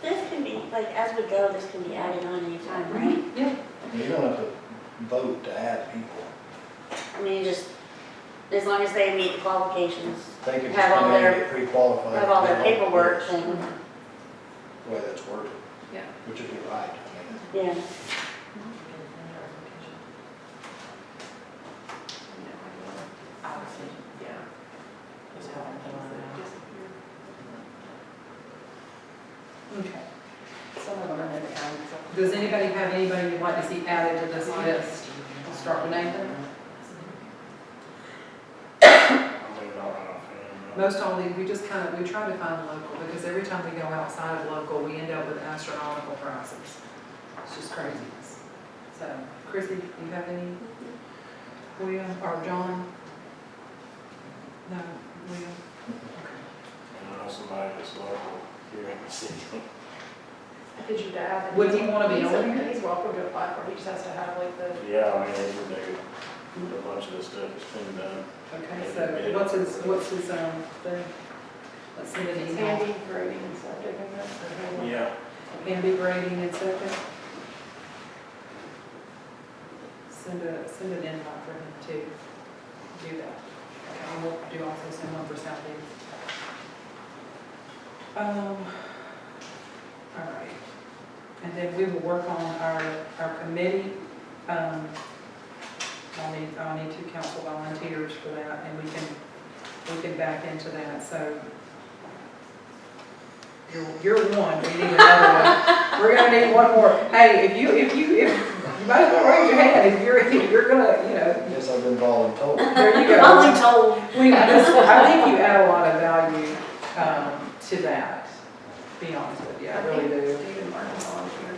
Speaker 8: This can be, like, as we go, this can be added on anytime, right?
Speaker 1: Yeah.
Speaker 5: You don't have to vote to add people.
Speaker 8: I mean, just, as long as they meet the qualifications,
Speaker 5: They can just
Speaker 8: Have all
Speaker 5: come in and
Speaker 8: their-
Speaker 5: get pre-qualified.
Speaker 8: have all their
Speaker 5: They don't-
Speaker 8: paperwork,
Speaker 5: yes,
Speaker 8: and,
Speaker 5: The way that's worded,
Speaker 7: Yeah.
Speaker 5: which would be right. I mean,
Speaker 8: yeah.
Speaker 7: Yeah.
Speaker 1: Okay.
Speaker 7: Some of them are never counted.
Speaker 1: Does anybody have anybody you'd like to see added to this list? We'll start with Nathan. Most all these, we try to find local, because every time we go outside of local, we end up with astronomical prices. It's just craziness. So, Chrissy, you have any? William, or John? No, William?
Speaker 9: I know somebody that's local here in the city.
Speaker 7: His your dad. and
Speaker 1: Would
Speaker 7: he's-
Speaker 1: he wanna be
Speaker 7: he's-
Speaker 1: on here?
Speaker 7: He's welcome to apply for it, he just has to have like the,
Speaker 9: Yeah, I mean, a bunch of the stuff has been done.
Speaker 1: Okay, so what's his, thing? Let's send an
Speaker 7: it's
Speaker 1: email.
Speaker 7: handy grading and stuff, I think that's the handy.
Speaker 9: Yeah.
Speaker 1: Handy grading and stuff. Send an invite for him to do that. Okay, and we'll do also send one for Southeast. All right. And then we will work on our committee. I'll need 2 council volunteers for that, and we can back into that, so. You're one, we need another one. We're gonna need one more. Hey, if you might as well raise your hand if you're gonna, you know,
Speaker 5: Yes, I've been voluntold.
Speaker 1: there you go.
Speaker 8: Only told.
Speaker 1: I think you add a lot of value, to that, to be honest with you, I really do.
Speaker 7: David Martin volunteer.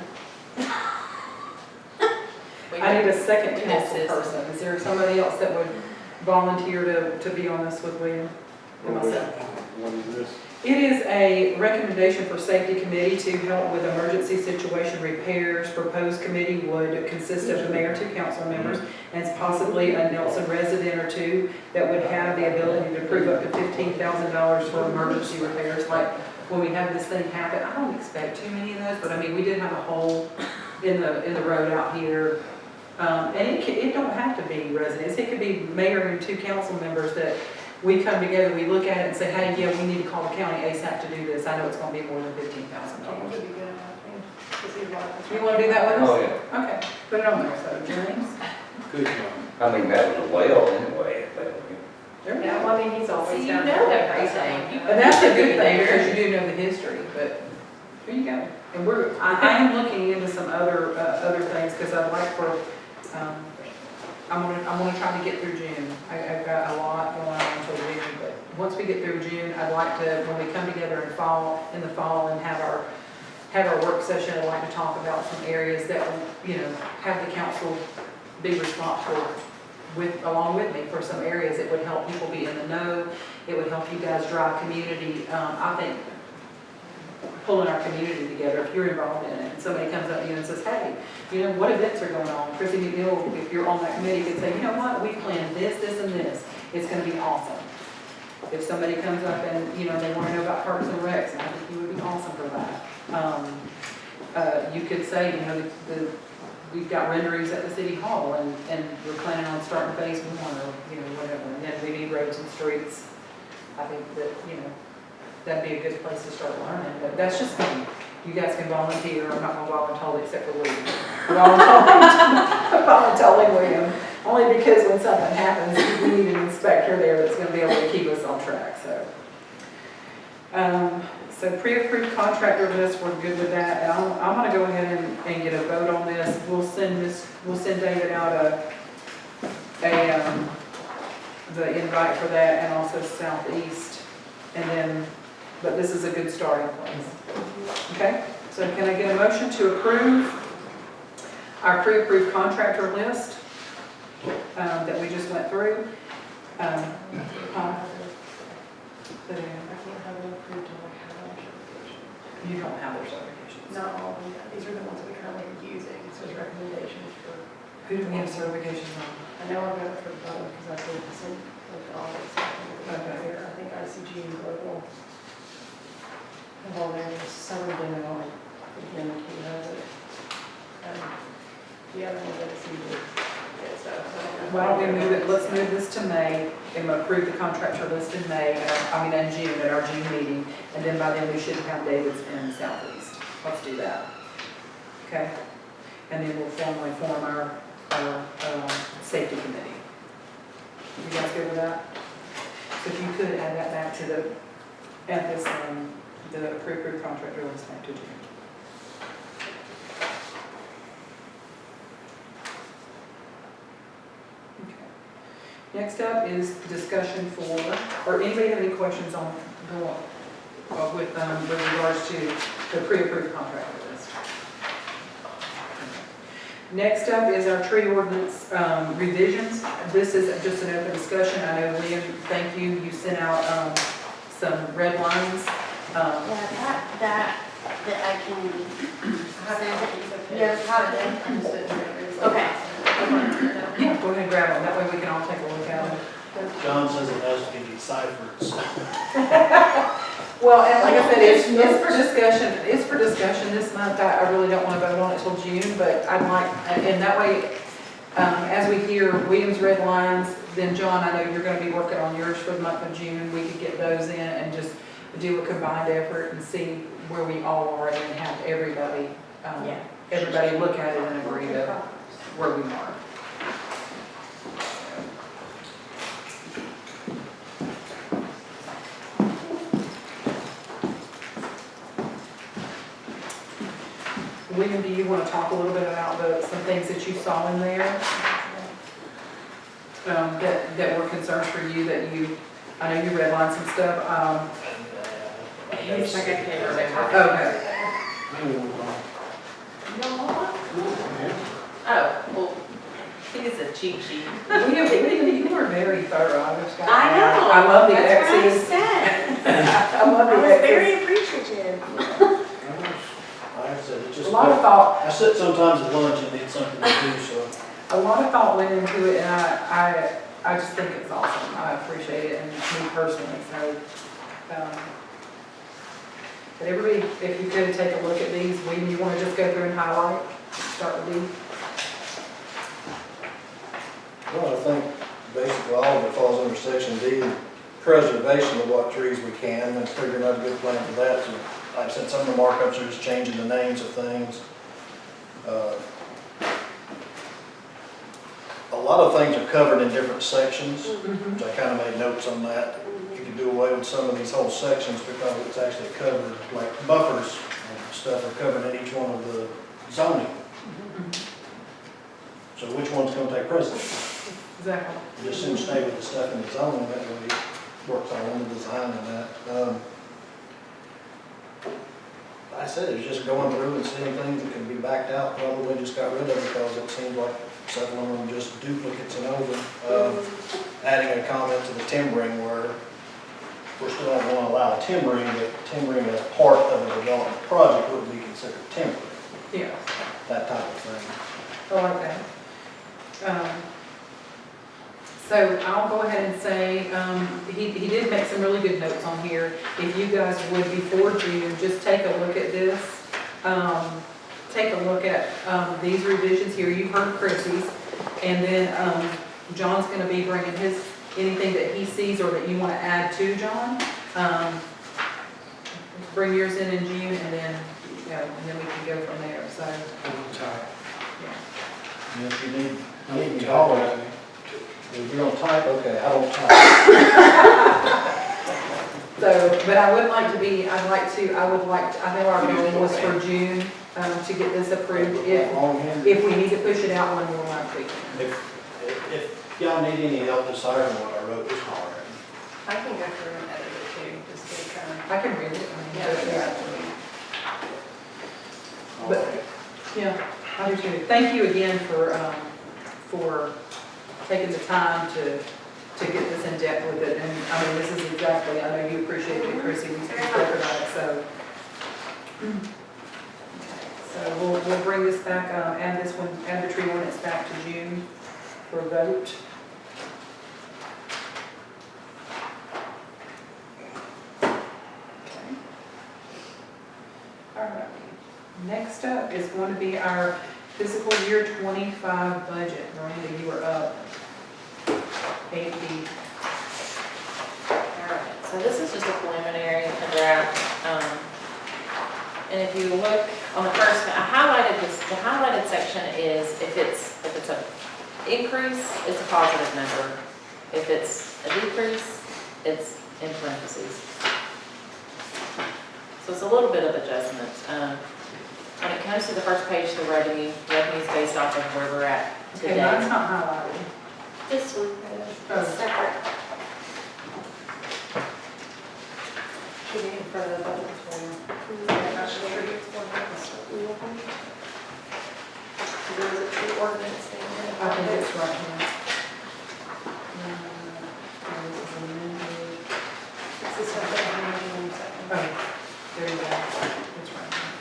Speaker 1: I need a second
Speaker 4: We
Speaker 1: council
Speaker 4: need assistance.
Speaker 1: person. Is there somebody else that would volunteer to be on this with William and myself?
Speaker 2: What is this?
Speaker 1: It is a recommendation for safety committee to help with emergency situation repairs. Proposed committee would consist of the mayor, 2 council members, and possibly a Nelson resident or 2 that would have the ability to approve up to $15,000 for emergency repairs. Like when we had this thing happen, I don't expect too many of those, but I mean, we did have a hole in the road out here. And it don't have to be residents. It could be mayor and 2 council members that we come together, we look at it and say, hey, yeah, we need to call the county ASAP to do this. I know it's gonna be more than
Speaker 7: James
Speaker 1: $15,000.
Speaker 7: would be good at it, because he's like.
Speaker 1: You wanna do that with us?
Speaker 6: Oh, yeah.
Speaker 1: Okay, put it on there, so James.
Speaker 2: Good job.
Speaker 6: I mean, that was a well anyway.
Speaker 1: There we
Speaker 7: Yeah,
Speaker 1: go.
Speaker 7: well, I mean, he's always
Speaker 4: See, you
Speaker 7: down
Speaker 4: know
Speaker 7: there.
Speaker 4: everything.
Speaker 1: And that's a good thing, because you do know the history, but here you go. And I am looking into some other things, because I'd like for, I'm gonna try to get through June. I've got a lot going on until June, but once we get through June, I'd like to, when we come together in the fall and have our work session, I'd like to talk about some areas that will, you know, have the council be responsible along with me for some areas that would help people be in the know. It would help you guys drive community. I think pulling our community together, if you're involved in it, and somebody comes up to you and says, hey, you know, what events are going on? Chrissy McDowell, if you're on that committee, could say, you know what, we planned this, this, and this. It's gonna be awesome. If somebody comes up and, you know, they wanna know about Parks and Recs, I think you would be awesome for that. You could say, you know, we've got renderings at the city hall, and we're planning on starting phase 1, or, you know, whatever, and then we need roads and streets. I think that, you know, that'd be a good place to start learning, but that's just me. You guys can volunteer, I'm not gonna volunteer except for William. Volunteering William, only because when something happens, we need an inspector there that's gonna be able to keep us on track, so. So pre-approved contractor list, we're good with that, and I'm gonna go ahead and get a vote on this. We'll send David out the invite for that, and also Southeast, and then, but this is a good starting place. Okay, so can I get a motion to approve our pre-approved contractor list that we just went through?
Speaker 7: I can't have it approved until I have all certification.
Speaker 1: You don't have their certifications.
Speaker 7: Not all of them, these are the ones that we currently are using, so it's recommendations for,
Speaker 1: Who do we have certifications on?
Speaker 7: I know I've got it for both, because I think it's in, like, all this stuff.
Speaker 1: Okay.
Speaker 7: I think ICG and Global have all theirs, some of them are like, again, the key has it. The other ones that seem to get stuff. so I don't know.
Speaker 1: Why don't we move it, let's move this to May, and approve the contractor list in May, in June, at our June meeting, and then by then we should have David's in Southeast. Let's do that. Okay? And then we'll formally form our safety committee. You guys good with that? So if you could add that back to the pre-approved contractor list back to June. Next up is discussion for, or anybody have any questions on, with regards to the pre-approved contractor list? Next up is our tree ordinance revisions. This is just an open discussion. I know, William, thank you. You sent out some red lines.
Speaker 8: Yeah, that I can send it.
Speaker 7: Yeah,
Speaker 8: Yeah, copy.
Speaker 7: Okay.
Speaker 1: Yeah, go ahead and grab them, that way we can all take a look at them.
Speaker 5: John says it has to be deciphered, so.
Speaker 1: Well, and like I said, it's for discussion this month. I really don't want to vote on it till June, but I'd like, and that way, as we hear Williams' red lines, then John, I know you're going to be working on yours for the month of June. We could get those in and just do a combined effort and see where we all are and then have everybody, everybody look at it and agree to where we are. William, do you want to talk a little bit about some things that you saw in there that were concerns for you I know you redlined some stuff.
Speaker 4: He's like, I can't remember.
Speaker 1: Okay.
Speaker 4: Oh, well, he's a cheat sheet.
Speaker 1: You were very thorough.
Speaker 8: I know.
Speaker 1: I love the
Speaker 8: That's what I
Speaker 1: X's.
Speaker 8: said.
Speaker 1: I love
Speaker 8: I
Speaker 1: the
Speaker 8: was
Speaker 1: X's.
Speaker 8: very appreciative.
Speaker 5: Like I said, it just.
Speaker 1: A lot of thought.
Speaker 5: I sit sometimes at lunch and need something to do, so.
Speaker 1: A lot of thought went into it, and I just think it's awesome. I appreciate it, and me personally, so. But everybody, if you could take a look at these, William, you want to just go through and highlight, start with these?
Speaker 5: Well, I think basically all of it falls under section D, preservation of what trees we can, and figuring out a good plan for that. So, like I said, some of the markups are just changing the names of things. A lot of things are covered in different sections, which I kind of made notes on that. You could do away with some of these whole sections because it's actually covered, like buffers and stuff are covered in each one of the zoning. So which one's going to take precedence?
Speaker 1: Exactly.
Speaker 5: Just soon stay with the stuff in the zoning, that way it works all in the design and that. Like I said, it's just going through and seeing things that can be backed out, probably just got rid of because it seems like several of them are just duplicates and over. Adding a comment to the timbering where we're still not going to allow timbering, but timbering as part of a development project would be considered timbering,
Speaker 1: Yeah,
Speaker 5: that type of thing.
Speaker 1: I like that. So I'll go ahead and say, he did make some really good notes on here. If you guys would, before June, just take a look at this. Take a look at these revisions here. You've heard Chrissy's. And then John's going to be bringing anything that he sees or that you want to add to John. Bring yours in June and then we can go from there. So, yeah.
Speaker 5: And if you need me to holler at me. If you don't type, okay, I don't type.
Speaker 1: So, but I would like to be, I know our goal was for June to get this approved. If we need to push it out one more month, we can.
Speaker 5: If y'all need any help deciding what I wrote, just holler at me.
Speaker 7: I can go through and edit it too, just to kind of.
Speaker 1: I can read it. But, yeah, I do too. Thank you again for taking the time to get this in depth with it. And I mean, this is exactly, I know you appreciate it, Chrissy, we spoke about it, so. So we'll bring this back, add the tree ordinance back to June for a vote. Okay. All right. Next up is going to be our fiscal year 25 budget. Miranda, you were up.
Speaker 4: Alright, so this is just a preliminary, a draft. And if you look on the first, I highlighted this, the highlighted section is if it's an increase, it's a positive number. If it's a decrease, it's in parentheses. So it's a little bit of adjustment. When it comes to the first page, the revenue is based off of where we're at
Speaker 1: Okay,
Speaker 4: today.
Speaker 1: mine's not highlighted.
Speaker 8: This one, it's separate.
Speaker 7: Should be in front of the budget form. There was a tree ordinance thing.
Speaker 1: I think it's right here.
Speaker 7: It's this one,
Speaker 1: Oh, there you go. It's right here.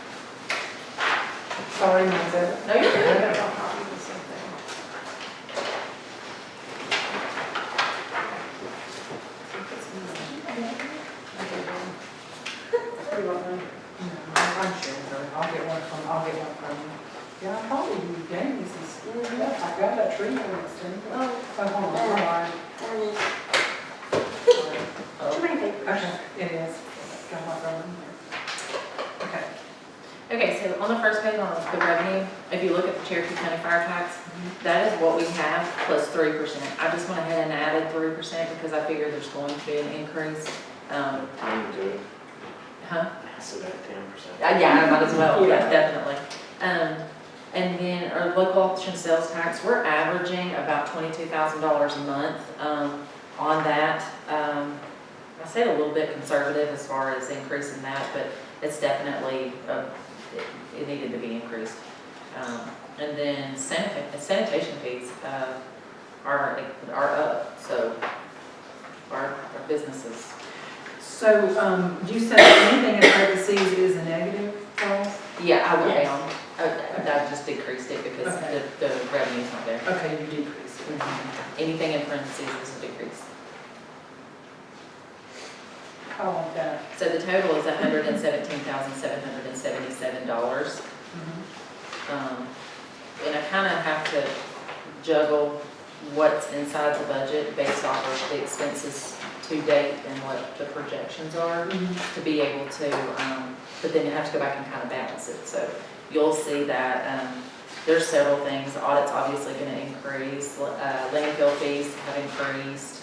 Speaker 1: sorry, Melissa.
Speaker 4: No, you're
Speaker 7: I
Speaker 4: good.
Speaker 7: got a copy of the same thing.
Speaker 1: You're welcome. I'm sure, I'll get one from you. Yeah, I probably you gave me some screwed up. I got that tree next to me.
Speaker 8: Oh,
Speaker 1: Oh, hold on, hold on.
Speaker 8: too many papers.
Speaker 1: Okay, it is. Got my phone in there. Okay.
Speaker 4: Okay, so on the first page on the revenue, if you look at the Cherokee County fire tax, that is what we have plus 3%. I just went ahead and added 3% because I figured there's going to be an increase.
Speaker 9: I need to do it.
Speaker 4: Huh?
Speaker 9: I said that 10%.
Speaker 4: Yeah, I might as well,
Speaker 1: Yeah.
Speaker 4: yeah, definitely. And then our local option sales tax, we're averaging about $22,000 a month on that. I say a little bit conservative as far as increasing that, but it's definitely, it needed to be increased. And then sanitation fees are up, so our businesses.
Speaker 1: So, you said anything in parentheses is a negative, Charles?
Speaker 4: Yeah, I went
Speaker 8: Yes.
Speaker 4: down, I just decreased it because
Speaker 1: Okay.
Speaker 4: the revenue's not there.
Speaker 1: Okay, you decreased it.
Speaker 4: Anything in parentheses is a decrease.
Speaker 1: I like that.
Speaker 4: So the total is $117,777. And I kind of have to juggle what's inside the budget based off of the expenses to date and what the projections are to be able to, but then you have to go back and kind of balance it. So you'll see that there's several things. The audit's obviously going to increase. Landfill fees have increased.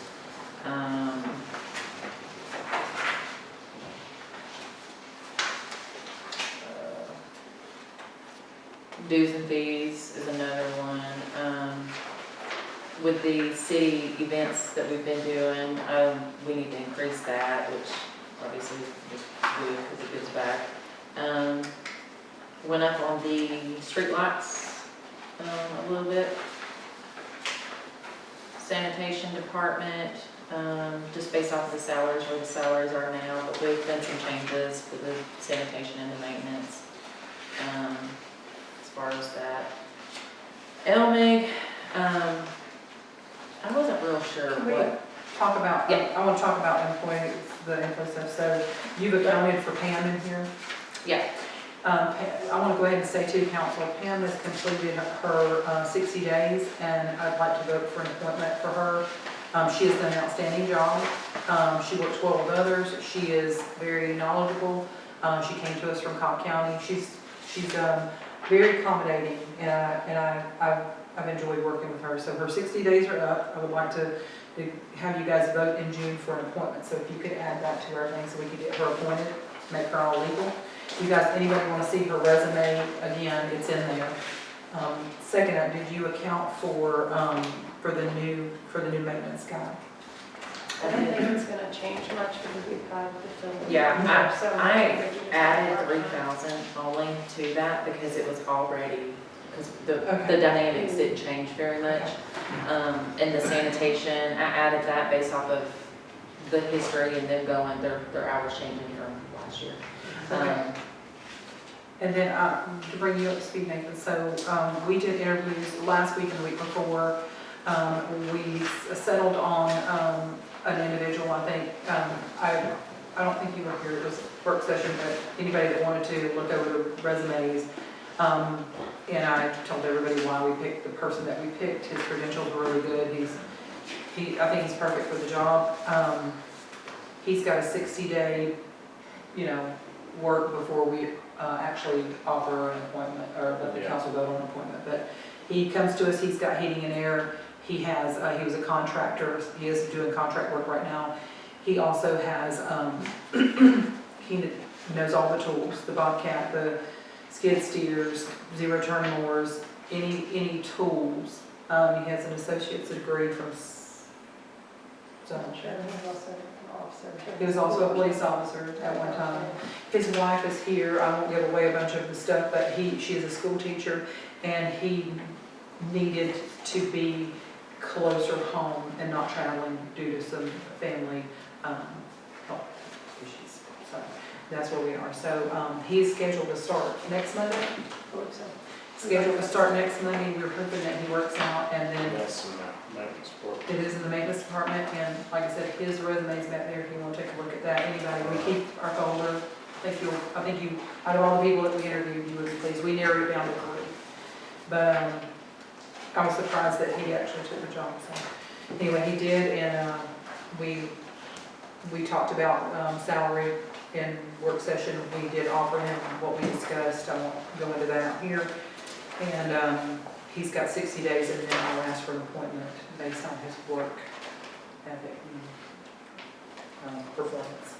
Speaker 4: Dues and fees is another one. With the city events that we've been doing, we need to increase that, which obviously is good because it gives back. Went up on the street lights a little bit. Sanitation department, just based off of the salaries, where the salaries are now, but we've done some changes for the sanitation and the maintenance. As far as that. LMIG, I wasn't real sure
Speaker 1: Can we
Speaker 4: what.
Speaker 1: talk about,
Speaker 4: Yeah.
Speaker 1: I want to talk about the employee stuff. So you've accounted for Pam in here?
Speaker 4: Yeah.
Speaker 1: I want to go ahead and say to council, Pam has completed her 60 days, and I'd like to vote for an appointment for her. She has done an outstanding job. She works well with others. She is very knowledgeable. She came to us from Cobb County. She's very accommodating, and I've enjoyed working with her. So her 60 days are up. I would like to have you guys vote in June for an appointment. So if you could add that to our thing so we could get her appointed, make her all legal. You guys, anybody want to see her resume? Again, it's in there. Second, did you account for the new maintenance guy?
Speaker 7: I don't think it's gonna change much because we've had the film.
Speaker 4: Yeah,
Speaker 7: So
Speaker 4: I added 3,000 only to that because it was already, because the dynamics didn't change very much. And the sanitation, I added that based off of the history and then going, their hours changing from last year.
Speaker 1: Okay. And then to bring you up to speed, Nathan, so we did interviews last week and the week before. We settled on an individual, I think. I don't think you were here, it was a work session, but anybody that wanted to look over the resumes. And I told everybody why we picked the person that we picked. His credentials were really good. I think he's perfect for the job. He's got a 60-day, work before we actually offer an appointment or let the council vote on an appointment. But he comes to us, he's got heating and air. He has, he was a contractor. He is doing contract work right now. He also has, he knows all the tools, the Bobcat, the skid steers, zero turn mowers, any tools. He has an associate's degree from He was also a police officer at one time. His wife is here. I won't give away a bunch of the stuff, but she is a school teacher, and he needed to be closer home and not traveling due to some family health issues. So that's where we are. So he's scheduled to start next Monday. scheduled to start next Monday. We're hoping that he works out, and then
Speaker 9: That's in the maintenance support.
Speaker 1: it is in the maintenance department, and like I said, his resume's back there if you want to take a look at that. Anybody, we keep our folder. I think you, out of all the people that we interviewed, you would be pleased. We narrowed it down to 3. But I was surprised that he actually took the job, so. Anyway, he did, and we talked about salary in work session. We did offer him what we discussed. I won't go into that here. And he's got 60 days, and then I'll ask for an appointment based on his work ethic and performance.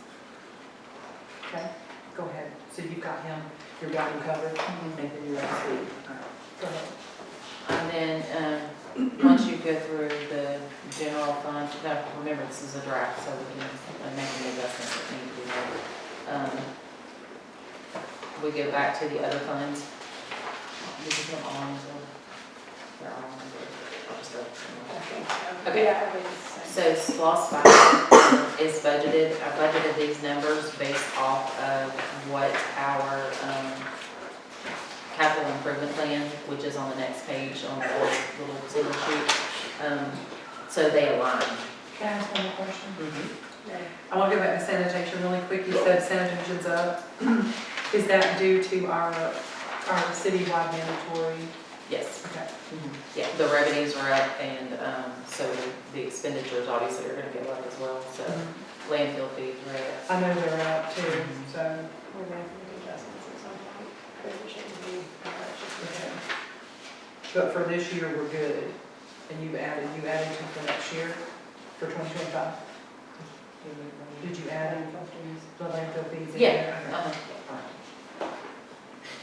Speaker 1: Okay, go ahead. So you've got him covered, and then you're at speed. All right, go ahead.
Speaker 4: And then, once you go through the general fund, now, remember, this is a draft, so we can make any adjustments that need to be made. We go back to the other funds. This is them all on, so they're all on there. I'll just go through them. Okay.
Speaker 7: Yeah, everything's the same.
Speaker 4: So SLOSS 5 is budgeted. I budgeted these numbers based off of what our capital improvement plan, which is on the next page on the little single sheet. So they align.
Speaker 1: Can I ask one more question?
Speaker 7: Yeah.
Speaker 1: I want to go back to sanitation really quick. You said sanitation's up. Is that due to our citywide mandatory?
Speaker 4: Yes.
Speaker 1: Okay.
Speaker 4: Yeah, the revenues are up, and so the expenditures obviously are going to go up as well. So landfill fees are up.
Speaker 1: I know they're up too, so.
Speaker 7: We're going to have to make adjustments at some point, but it shouldn't be,
Speaker 1: Okay. But for this year, we're good. And you added to for next year, for 2025? Did you add the landfill fees in
Speaker 4: Yeah.
Speaker 1: there? Okay.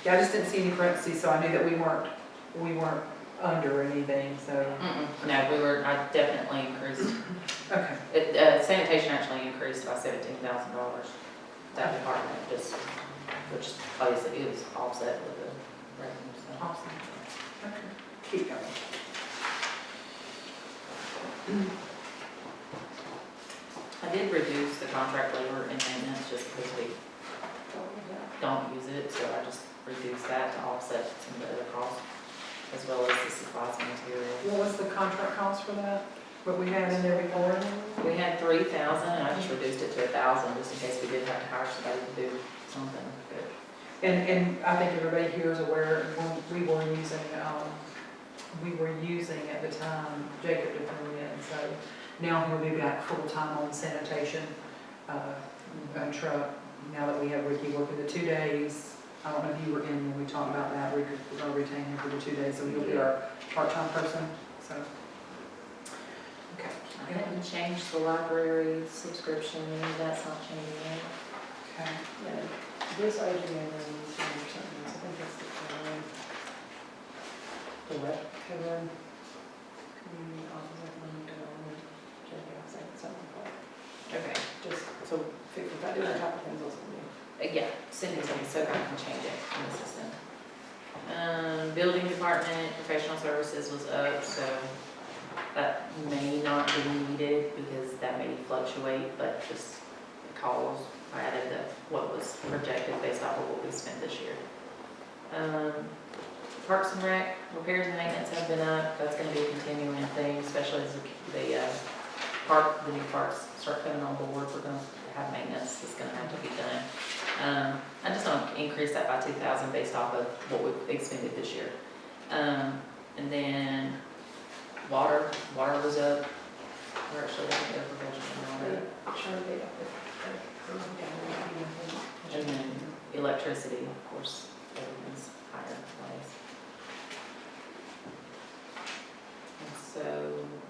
Speaker 1: Yeah, I just didn't see any parentheses, so I knew that we weren't under anything, so.
Speaker 4: No, I definitely increased.
Speaker 1: Okay.
Speaker 4: Sanitation actually increased by $17,000. That department just, which obviously is offset with the revenue. So.
Speaker 1: Awesome. Okay. Keep going.
Speaker 4: I did reduce the contract labor and maintenance just because we don't use it, so I just reduced that to offset some of the other costs, as well as the supplies and materials.
Speaker 1: What was the contract cost for that? What we had in there before?
Speaker 4: We had 3,000, and I just reduced it to 1,000, just in case we did have to hire somebody to do something. But
Speaker 1: And I think everybody here is aware, when we were using at the time Jacob to come in, so now he'll be back full-time on sanitation truck. Now that we have Ricky working the 2 days, I don't know if you were in when we talked about that, we're gonna retain him for the 2 days, so he'll be our part-time person, so. Okay.
Speaker 4: I hadn't changed the library subscription, that's not changing yet.
Speaker 1: Okay.
Speaker 7: Yeah, this IGA needs to or something, so I think that's the cover.
Speaker 1: The what?
Speaker 7: Cover. Community office, development, Cherokee, I'll say something like
Speaker 4: Okay.
Speaker 7: that. Just, so, if I do the top of things, those will be.
Speaker 4: Yeah, send it to me so I can change it in the system. Building department, professional services was up, so that may not be needed because that may fluctuate, but just the calls, I added what was projected based off of what we spent this year. Parks and Rec, repairs and maintenance have been up. That's going to be a continuing thing, especially as the new parks start coming on board. We're going to have maintenance that's going to have to be done. I just don't increase that by 2,000 based off of what we've expended this year. And then water was up. We're actually looking at professional and all that. And then electricity, of course, everything's higher price. And so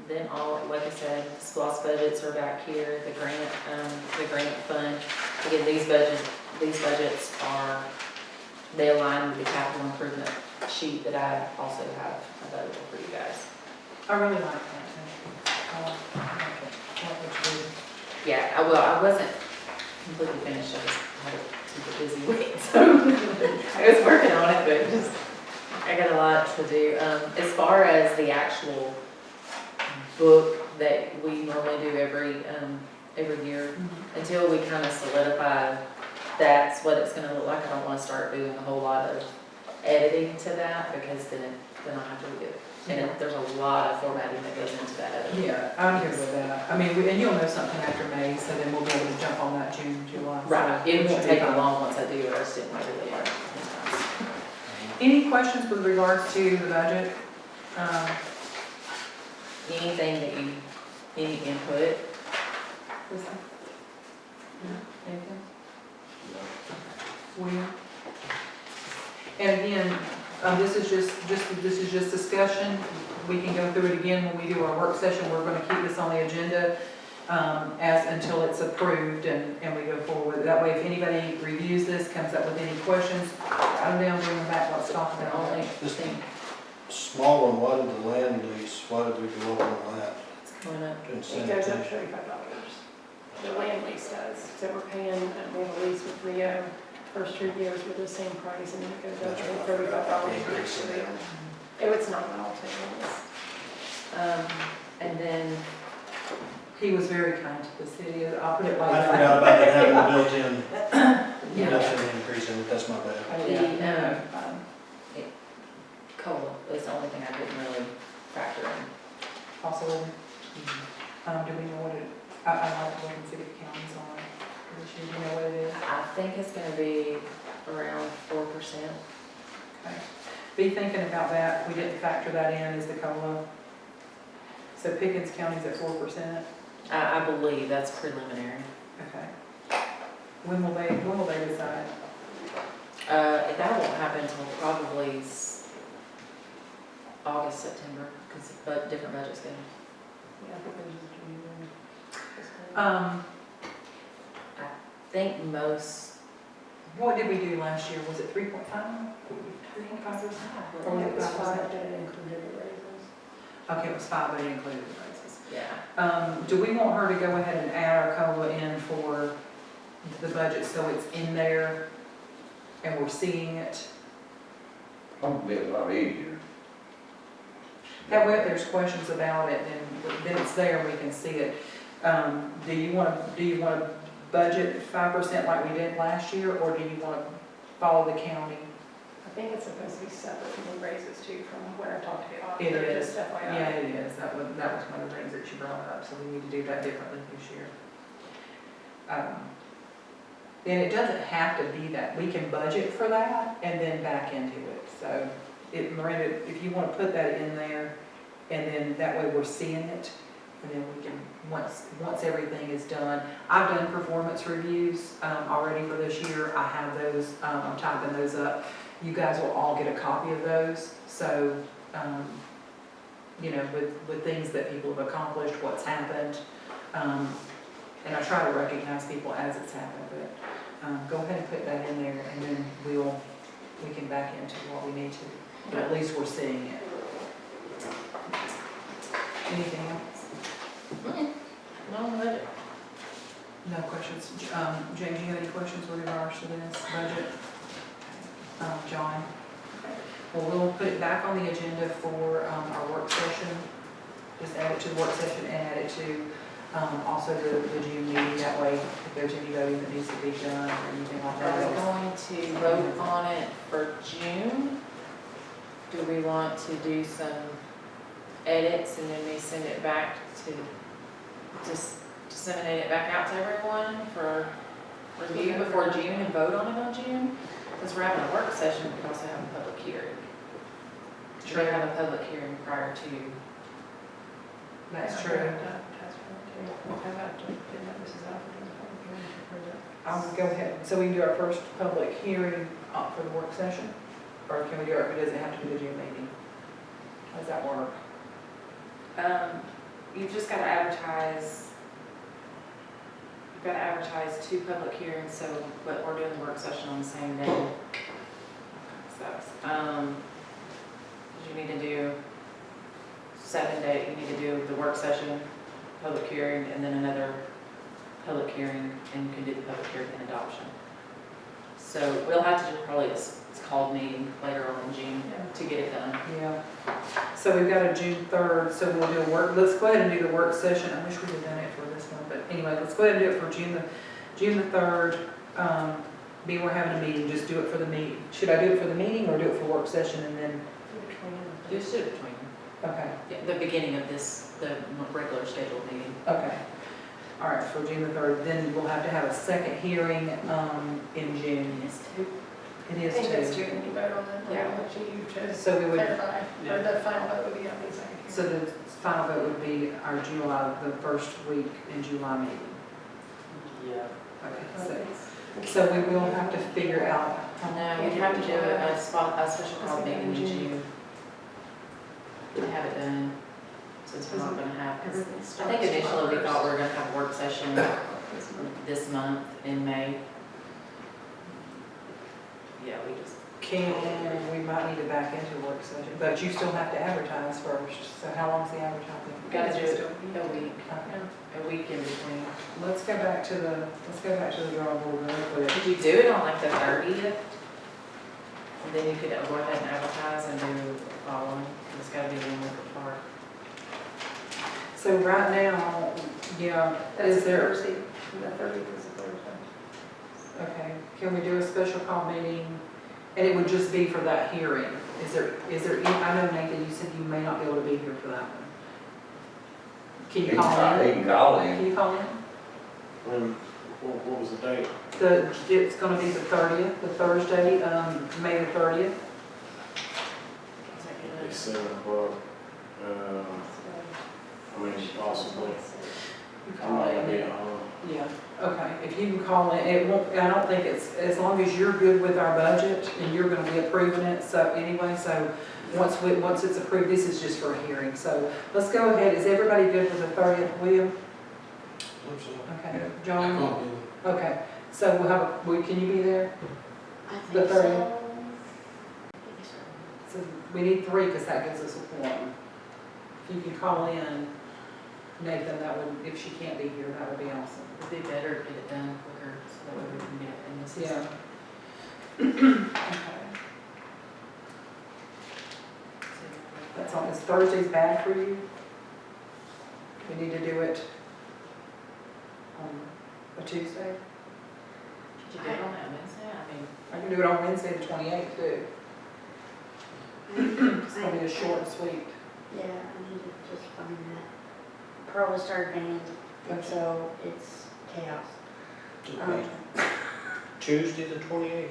Speaker 4: then like I said, SLOSS budgets are back here, the grant fund. Again, these budgets they align with the capital improvement sheet that I also have available for you guys.
Speaker 1: I really like that. I like it. What would you do?
Speaker 4: Yeah, I wasn't completely finished, I just had a super busy week, so I was working on it, but I got a lot to do. As far as the actual book that we normally do every year, until we kind of solidify that's what it's going to look like, I don't want to start doing a whole lot of editing to that, because then I have to redo it. And there's a lot of formatting that goes into that.
Speaker 1: Yeah, I'm good with that. I mean, and you'll know something after May, so then we'll be able to jump on that June, July.
Speaker 4: Right,
Speaker 1: So
Speaker 4: it won't
Speaker 1: should be
Speaker 4: take
Speaker 1: fine.
Speaker 4: long once I do it, I just didn't want to delay it.
Speaker 1: Any questions with regards to the budget?
Speaker 4: Anything that you, any input? Anything?
Speaker 1: Will? And again, this is just discussion. We can go through it again when we do our work session. We're gonna keep this on the agenda, until it's approved and we go forward. That way, if anybody reviews this, comes up with any questions, write them down, bring them back, let's talk
Speaker 4: The
Speaker 1: about
Speaker 4: only
Speaker 1: it.
Speaker 4: thing
Speaker 5: Small one, why did the land lease, why did we go up on that?
Speaker 4: that's coming up,
Speaker 5: Didn't
Speaker 7: It
Speaker 5: send
Speaker 7: goes
Speaker 5: it
Speaker 7: up
Speaker 5: to-
Speaker 7: $35. The land lease does, so we're paying, we have a lease with Rio, first 2 years with the same price, and then it goes up
Speaker 5: That's
Speaker 7: to
Speaker 5: right.
Speaker 7: $35
Speaker 5: Increase
Speaker 7: for
Speaker 5: in
Speaker 7: the year. It's not an all
Speaker 4: and then,
Speaker 1: He was very kind to the city. I'll put it like
Speaker 5: I
Speaker 1: that.
Speaker 5: forgot about that having a built-in,
Speaker 4: yeah,
Speaker 5: built-in increase in it, that's my bad.
Speaker 1: Yeah.
Speaker 4: COLA is the only thing I didn't really factor in.
Speaker 1: Possible. Do we know what it, I like to look and see if the county's on it. Do you know what it is?
Speaker 4: I think it's gonna be around 4%.
Speaker 1: Okay. Be thinking about that. We didn't factor that in as the COLA. So Pickens County's at 4%.
Speaker 4: I believe that's preliminary.
Speaker 1: Okay. When will they decide?
Speaker 4: That won't happen until probably August, September, because different budgets go. I think most,
Speaker 1: What did we do last year? Was it 3.5? 3.5%? Or was it 5%? Okay, it was 5, but it included the raises.
Speaker 4: yeah.
Speaker 1: Do we want her to go ahead and add our COLA in for the budget so it's in there and we're seeing it?
Speaker 6: Probably a lot easier.
Speaker 1: That way, if there's questions about it, then it's there and we can see it. Do you want to budget 5% like we did last year, or do you want to follow the county?
Speaker 7: I think it's supposed to be separate from the raises too, from when I talked to you.
Speaker 1: It is.
Speaker 7: Just FYI.
Speaker 1: Yeah, it is. That was one of the things that you brought up, so we need to do that differently this year. And it doesn't have to be that. We can budget for that and then back into it. So, Miranda, if you want to put that in there, and then that way we're seeing it, and then we can, once everything is done. I've done performance reviews already for this year. I have those, I'm typing those up. You guys will all get a copy of those. So, you know, with things that people have accomplished, what's happened. And I try to recognize people as it's happened, but go ahead and put that in there, and then we can back into what we need to. But at least we're seeing it. Anything else?
Speaker 4: No budget.
Speaker 1: No questions. James, do you have any questions with regards to this budget? John? Well, we'll put it back on the agenda for our work session. Just add it to the work session and add it to also the June meeting. That way, if there's any voting that needs to be done or anything like
Speaker 4: Are we
Speaker 1: that.
Speaker 4: going to vote on it for June? Do we want to do some edits and then we send it back to, just disseminate it back out to everyone for review before June and vote on it on June? Because we're having a work session, we could also have a public hearing. Should we have a public hearing prior to?
Speaker 1: That's true. I'll go ahead. So we can do our first public hearing for the work session? Or can we do it, does it have to be the June meeting? How does that work?
Speaker 4: You've just got to advertise, you've got to advertise 2 public hearings, so, but we're doing the work session on the same day. So, you need to do 7 days, you need to do the work session, public hearing, and then another public hearing, and you can do the public hearing and adoption. So we'll have to do probably it's called meeting later on in June to get it done.
Speaker 1: Yeah. So we've got a June 3rd, so we'll do let's go ahead and do the work session. I wish we had done it for this one, but anyway, let's go ahead and do it for June the 3rd. being we're having a meeting, just do it for the meeting. Should I do it for the meeting or do it for work session and then,
Speaker 4: Just do it between,
Speaker 1: okay,
Speaker 4: the beginning of this, the regular scheduled meeting.
Speaker 1: okay. All right, for June the 3rd, then we'll have to have a second hearing, in June.
Speaker 4: It's two.
Speaker 1: It
Speaker 7: I
Speaker 1: is
Speaker 7: think that's
Speaker 1: too.
Speaker 7: true, when you vote on that,
Speaker 4: Yeah.
Speaker 7: I'll let you
Speaker 1: So we would,
Speaker 7: clarify, or the final vote would be on the second.
Speaker 1: so the final vote would be our July, the first week in July meeting.
Speaker 4: Yeah.
Speaker 1: Okay, so we will have to figure out.
Speaker 4: No, we'd have to do a special call meeting in June. To have it done, since we're not gonna have, 'cause I think initially we thought we were gonna have a work session this month in May. Yeah, we just.
Speaker 1: We might need to back into work session, but you still have to advertise first, so how long's the advertising?
Speaker 4: Gotta do it a week in between.
Speaker 1: Let's go back to the drawing board real quick.
Speaker 4: Could you do it on like the 30th? And then you could go ahead and advertise and do the following, it's gotta be one week apart.
Speaker 1: So right now, yeah,
Speaker 7: That's
Speaker 1: is there,
Speaker 7: Thursday, the 30th is a Thursday.
Speaker 1: okay, can we do a special call meeting? And it would just be for that hearing. Is there, I know Nathan, you said you may not be able to be here for that one. Can you call in?
Speaker 3: He can call in.
Speaker 1: Can you call in?
Speaker 9: What was the date?
Speaker 1: It's gonna be the 30th, the Thursday, May the 30th.
Speaker 4: Is that good?
Speaker 9: It's 7 o'clock. I mean, possibly.
Speaker 1: You
Speaker 9: I'm
Speaker 1: call
Speaker 9: not gonna
Speaker 1: in.
Speaker 9: be at home.
Speaker 1: Yeah, okay, if you can call in, it won't, I don't think it's, as long as you're good with our budget and you're gonna be approving it, so anyway, so once it's approved, this is just for a hearing, so let's go ahead, is everybody good with the 30th, William? Okay,
Speaker 3: Yeah.
Speaker 2: I
Speaker 1: John?
Speaker 2: can't be
Speaker 1: Okay, so we'll have, can you be there?
Speaker 8: I
Speaker 1: The
Speaker 8: think
Speaker 1: 30th.
Speaker 8: so. I think so.
Speaker 1: So we need 3, because that gives us a quorum. If you can call in, Nathan, that would, if she can't be here, that would be awesome.
Speaker 4: It'd be better to get it done quicker, so that way we can get it in the system.
Speaker 1: Yeah. Okay. That's all, is Thursday's bad for you? We need to do it on a Tuesday?
Speaker 4: Could you do it on that Wednesday? I mean,
Speaker 1: I can do it on Wednesday, the 28th, too. It's gonna be a short and sweet.
Speaker 8: Yeah, I need to just find that. Pearl has started band, and so it's chaos.
Speaker 5: Tuesday, the 28th,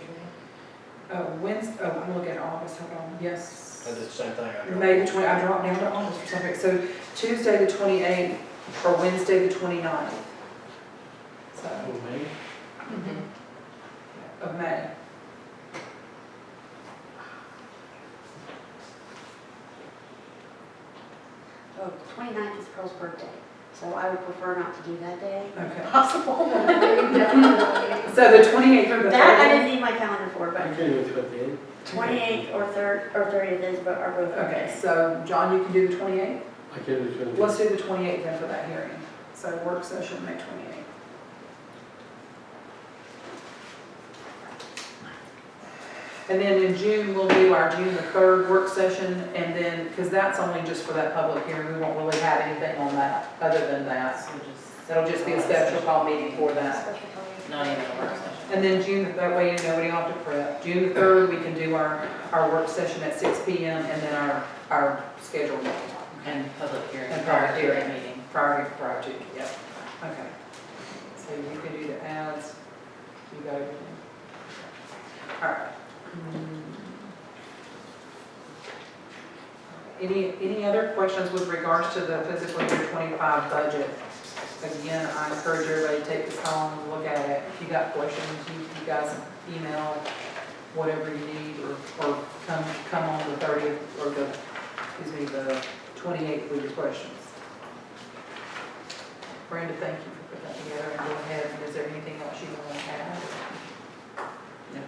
Speaker 1: Wednesday, I'm looking at August, hold on, yes.
Speaker 5: I did the same thing. I dropped
Speaker 1: May
Speaker 5: it.
Speaker 1: the 20, I dropped down to August for some reason. So Tuesday the 28th or Wednesday the 29th. So,
Speaker 2: home, May.
Speaker 1: of May.
Speaker 8: Oh, 29th is Pearl's birthday, so I would prefer not to do that day.
Speaker 1: Okay.
Speaker 8: Possible. Definitely.
Speaker 1: So the 28th or the
Speaker 8: That I
Speaker 1: 30th?
Speaker 8: didn't need my calendar for,
Speaker 2: I
Speaker 8: but
Speaker 2: can do it at the end.
Speaker 8: 28th or 30th is, but are both
Speaker 1: Okay,
Speaker 8: okay.
Speaker 1: so John, you can do the 28th?
Speaker 2: I can do it.
Speaker 1: Let's do the 28th then for that hearing. So work session, May 28th. And then in June, we'll do our June the 3rd work session, and then, because that's only just for that public hearing, we won't really have anything on that, other than that.
Speaker 4: so just.
Speaker 1: That'll just be a special call meeting for that.
Speaker 8: Special call.
Speaker 4: Not even a work session.
Speaker 1: And then June, that way nobody will have to prep. June the 3rd, we can do our work session at 6 PM, and then our scheduled meeting.
Speaker 4: And public hearing,
Speaker 1: And
Speaker 4: prior
Speaker 1: public
Speaker 4: to that
Speaker 1: hearing.
Speaker 4: meeting.
Speaker 1: Prior to, yep. Okay. So you can do the ads, you got everything. All right. Any other questions with regards to the fiscal year 25 budget? Again, I encourage everybody to take this home and look at it. If you got questions, you guys email whatever you need, or come on the 30th, or the 28th with your questions. Miranda, thank you for putting that together, and go ahead, is there anything else you want to add? No.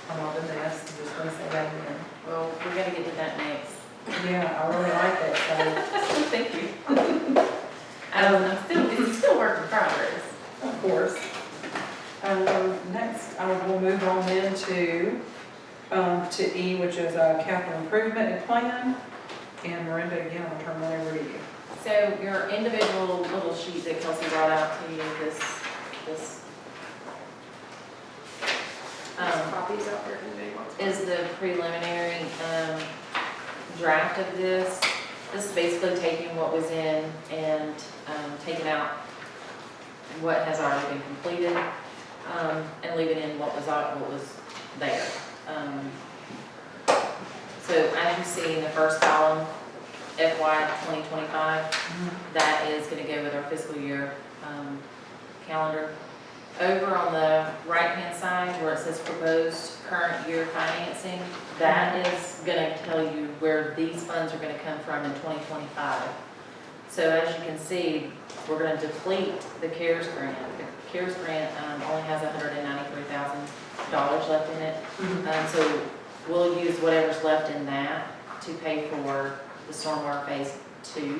Speaker 1: I'm all done this, I'm just gonna say that again.
Speaker 4: Well, we gotta get to that next.
Speaker 1: Yeah, I really like that,
Speaker 4: Thank you. It's still work in progress.
Speaker 1: so, of course. Next, I will move on then to E, which is a capital improvement and plan. And Miranda, again, I'll turn that over to you.
Speaker 4: So your individual little sheet that Kelsey brought out to you, this is the preliminary draft of this. This is basically taking what was in and taking out what has already been completed and leaving in what was there. So as you see in the first column, FY 2025, that is going to go with our fiscal year calendar. Over on the right-hand side where it says proposed current year financing, that is going to tell you where these funds are going to come from in 2025. So as you can see, we're going to deplete the CARES grant. The CARES grant only has $193,000 left in it. So we'll use whatever's left in that to pay for the stormwater phase 2,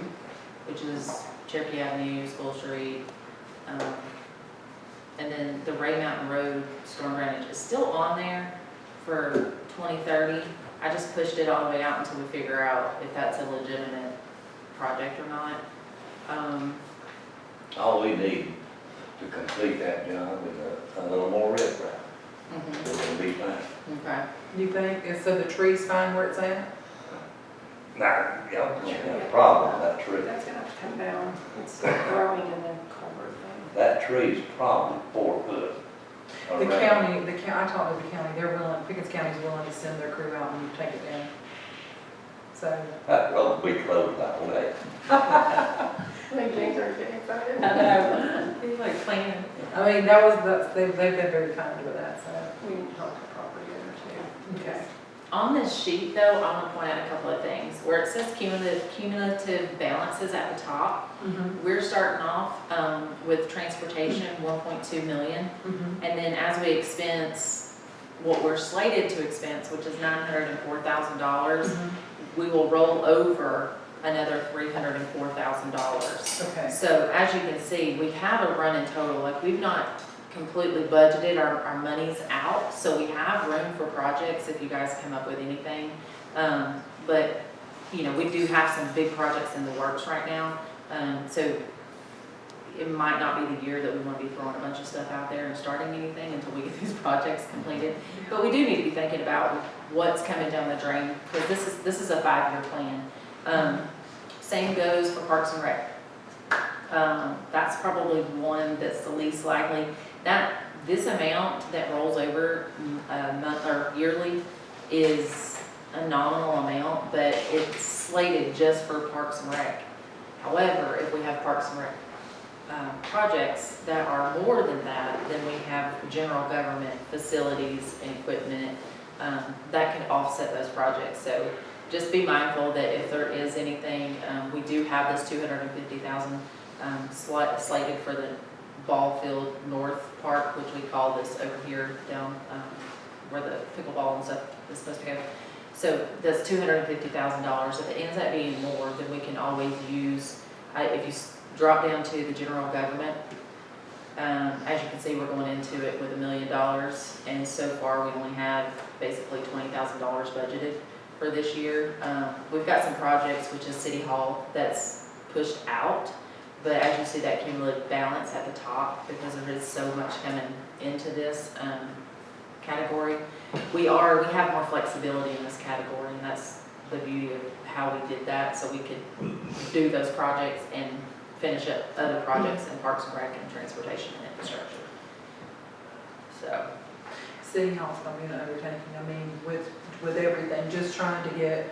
Speaker 4: which is Cherokee Avenue, School Street, and then the Ray Mountain Road storm drainage is still on there for 2030. I just pushed it all the way out until we figure out if that's a legitimate project or not.
Speaker 6: All we need to complete that job is a little more riprap. It'll be fine.
Speaker 4: Okay.
Speaker 1: You think, and so the tree's fine where it's at?
Speaker 6: Now, y'all don't have a problem with that tree.
Speaker 7: That's gonna have to come down. It's growing in the culvert thing.
Speaker 6: That tree's probably 4 foot.
Speaker 1: The
Speaker 6: around.
Speaker 1: county, I talked to the county, they're willing, Pickens County's willing to send their crew out and take it down. So,
Speaker 6: That road will be closed that way.
Speaker 7: I think James are getting excited.
Speaker 4: I know. He's like playing.
Speaker 1: I mean, they've been very kind with that, so.
Speaker 7: We need to talk to the property owner too.
Speaker 1: Okay.
Speaker 4: On this sheet though, I want to point out a couple of things. Where it says cumulative balances at the top, we're starting off with transportation, 1.2 million. And then as we expense what we're slated to expense, which is $904,000, we will roll over another $304,000.
Speaker 1: Okay.
Speaker 4: So as you can see, we have a running total, like we've not completely budgeted our monies out, so we have room for projects if you guys come up with anything. But, you know, we do have some big projects in the works right now, so it might not be the year that we want to be throwing a bunch of stuff out there and starting anything until we get these projects completed. But we do need to be thinking about what's coming down the drain, because this is a 5-year plan. Same goes for Parks and Rec. That's probably one that's the least likely. This amount that rolls over month or yearly is a nominal amount, but it's slated just for Parks and Rec. However, if we have Parks and Rec projects that are more than that, then we have general government facilities and equipment that can offset those projects. So just be mindful that if there is anything, we do have this $250,000 slated for the ball field north park, which we call this over here down where the pickleball and stuff is supposed to go. So that's $250,000. If it ends up being more, then we can always use, if you drop down to the general government, as you can see, we're going into it with $1 million, and so far we only have basically $20,000 budgeted for this year. We've got some projects, which is City Hall, that's pushed out. But as you see that cumulative balance at the top, because there is so much coming into this category, we have more flexibility in this category, and that's the beauty of how we did that, so we could do those projects and finish up other projects in Parks and Rec and Transportation and Infrastructure. So,
Speaker 1: City Hall's gonna be an undertaking, I mean, with everything, just trying to get,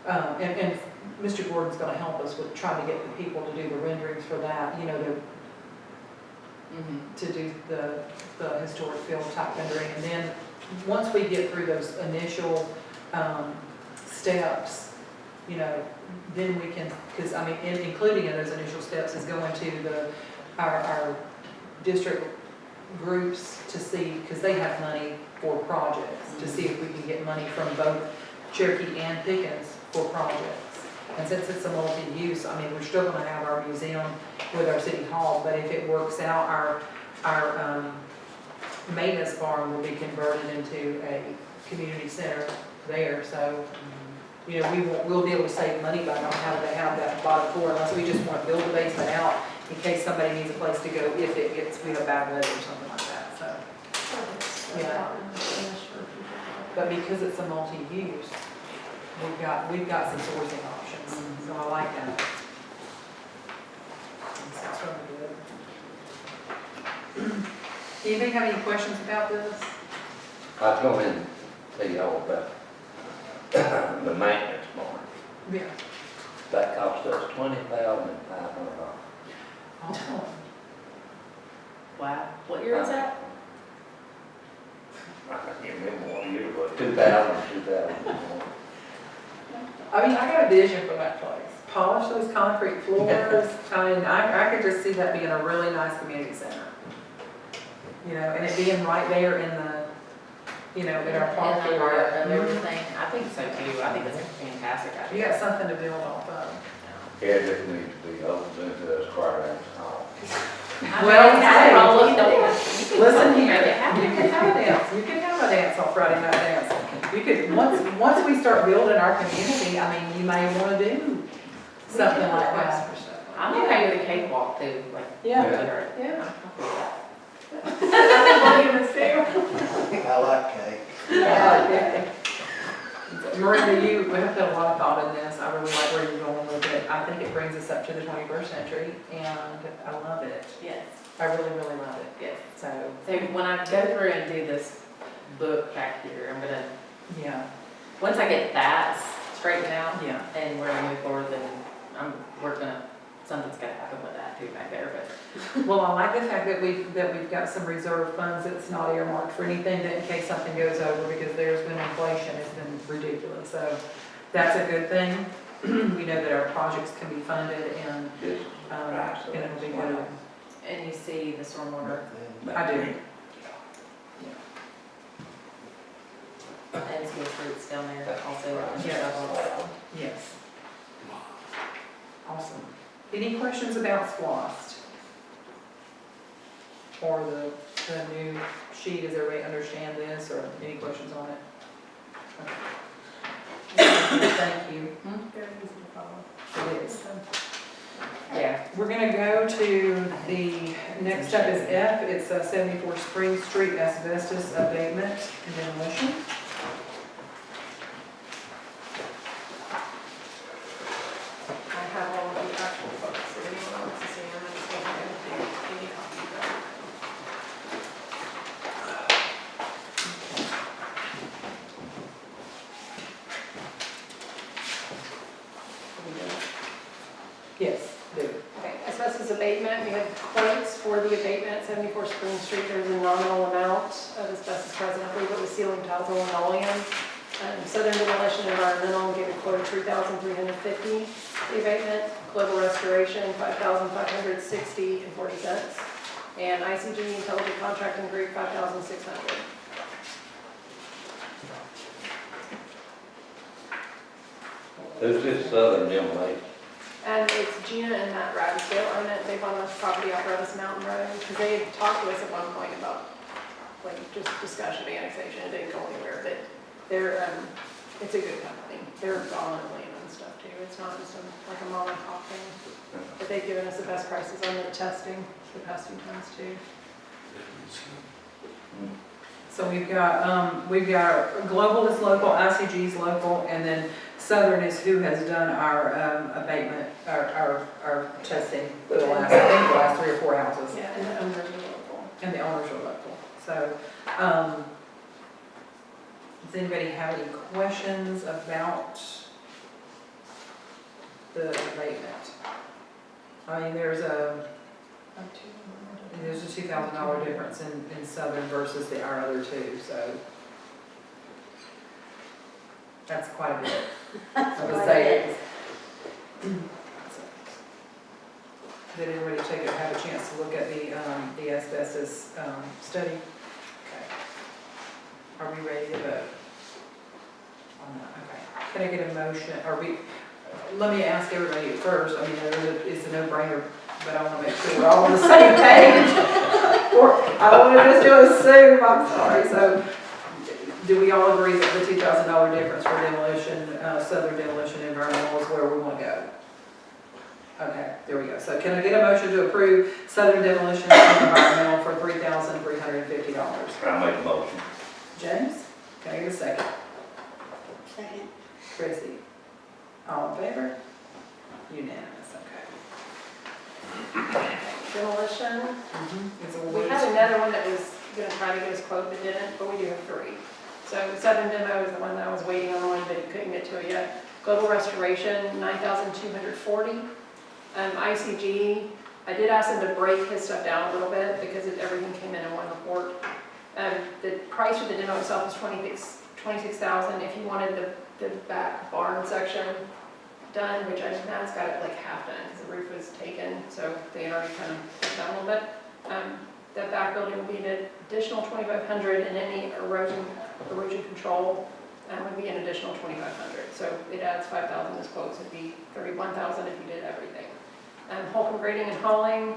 Speaker 1: and Mr. Gordon's gonna help us with trying to get the people to do the renderings for that, you know, to do the historic field type rendering. And then, once we get through those initial steps, you know, then we can, because I mean, including in those initial steps is going to our district groups to see, because they have money for projects, to see if we can get money from both Cherokee and Pickens for projects. And since it's a multi-use, I mean, we're still gonna have our museum with our city hall, but if it works out, our maintenance barn will be converted into a community center there, so, you know, we'll be able to save money by not having to have that bottom floor unless we just want to build the basement out in case somebody needs a place to go if we have bad weather or something like that, so. Yeah. but because it's a multi-use, we've got some sourcing options, so I like that. That's really good. Anybody have any questions about this?
Speaker 6: I was going in and tell you all about the maintenance barn.
Speaker 1: Yeah.
Speaker 6: That cost us $20,500.
Speaker 1: Oh.
Speaker 4: Wow, what year is that?
Speaker 6: I can't remember what year it was, 2001.
Speaker 1: I mean, I got a vision for that place. Polish those concrete floors. I mean, I could just see that being a really nice community center. You know, and it being right there in the, you know, in our park
Speaker 4: In the heart
Speaker 1: area.
Speaker 4: of everything. I think so too. I think it's a fantastic
Speaker 1: You
Speaker 4: idea.
Speaker 1: got something to build off of.
Speaker 6: Yeah, it just needs to be opened into a square dance hall.
Speaker 1: Well,
Speaker 4: I roll
Speaker 1: hey,
Speaker 4: up doors.
Speaker 1: Listen here,
Speaker 4: Make
Speaker 1: you
Speaker 4: it happen.
Speaker 1: can have a dance, you can have a dance on Friday night dance. You could, once we start building our community, I mean, you may wanna do something like that.
Speaker 4: I'm okay with a cakewalk too, like.
Speaker 1: Yeah.
Speaker 4: Yeah.
Speaker 5: I like cake.
Speaker 1: Yeah. Miranda, we have put a lot of thought in this, I really like where you're going with it. I think it brings us up to the 21st century, and I love it.
Speaker 4: Yes,
Speaker 1: I really, really love it.
Speaker 4: yes.
Speaker 1: So,
Speaker 4: So when I go through and do this book back here, I'm gonna,
Speaker 1: yeah,
Speaker 4: once I get that straightened out
Speaker 1: yeah.
Speaker 4: and we're gonna move forward, then we're gonna, something's gonna happen with that too back there, but.
Speaker 1: Well, I like the fact that we've got some reserve funds that's not earmarked for anything, that in case something goes over, because there's been inflation, it's been ridiculous. So that's a good thing. We know that our projects can be funded, and
Speaker 6: Yes.
Speaker 1: and it'll be good.
Speaker 4: And you see the stormwater
Speaker 1: I do.
Speaker 4: and school fruits down there also.
Speaker 1: Yeah. Yes. Awesome. Any questions about SPLOST? Or the new sheet, does everybody understand this, or any questions on it? Okay. Thank you. It is.
Speaker 4: Yeah.
Speaker 1: We're gonna go to the, next up is F, it's 74 Spring Street Asbestos Abatement and Demolition.
Speaker 7: I have all of the actual books, if anyone wants to see them, I just want to give you a copy of them.
Speaker 1: Yes, do.
Speaker 7: Okay, asbestos abatement, we have quotes for the abatement at 74 Spring Street. There's a nominal amount of asbestos present. I believe it was ceiling tiles and linoleum. Southern Demolition Environmental gave a quote of $3,350. The abatement, global restoration, $5,560.40. And ICG Intelligent Contracting Group, $5,600.
Speaker 6: Who's this Southern Demolition?
Speaker 7: And it's Gina and Matt Ragsdale own it. They bought this property off Rose Mountain Road, because they had talked to us at one point about, like, just discussion of annexation. It didn't go anywhere, but they're, it's a good company. They're on land and stuff too. It's not just like a mom and pop thing. But they've given us the best prices on the testing times too.
Speaker 1: So we've got Global is local, ICG is local, and then Southern is who has done our abatement, our testing for the last, I think the last 3 or 4 houses.
Speaker 7: Yeah, and the owners are local.
Speaker 1: And the owners are local. So, does anybody have any questions about the abatement? I mean, there's a $2,000 difference in Southern versus our other two, so that's quite a bit. I would say. Did everybody have a chance to look at the asbestos study? Okay. Are we ready to vote on that? Okay. Can I get a motion? Let me ask everybody first. I mean, it's a no-brainer, but I want to make sure we're all on the same page. Or I want to just assume. I'm sorry. So, do we all agree that the $2,000 difference for demolition, Southern Demolition Environmental, is where we want to go? Okay, there we go. So can I get a motion to approve Southern Demolition Environmental for $3,350?
Speaker 6: I make a motion.
Speaker 1: James? Can I get a second?
Speaker 8: Second.
Speaker 1: Chrissy? All in favor? Unanimous, okay.
Speaker 7: Demolition,
Speaker 1: It's
Speaker 7: we
Speaker 1: awards.
Speaker 7: had another one that was gonna try to get us quote but didn't, but we do have three. So Southern Demo is the one that I was waiting on, but he couldn't get to it yet. Global Restoration, 9,240. ICG, I did ask him to break his stuff down a little bit because everything came in one report. The price for the demo itself is $26,000. If you wanted the back barn section done, which I Matt's got it like half done because the roof was taken, so they had already kind of put down a little bit. That back building would be an additional $2,500, and any erosion control would be an additional $2,500. So it adds $5,000 as quotes. It'd be $31,000 if you did everything. Holcomb grading and hauling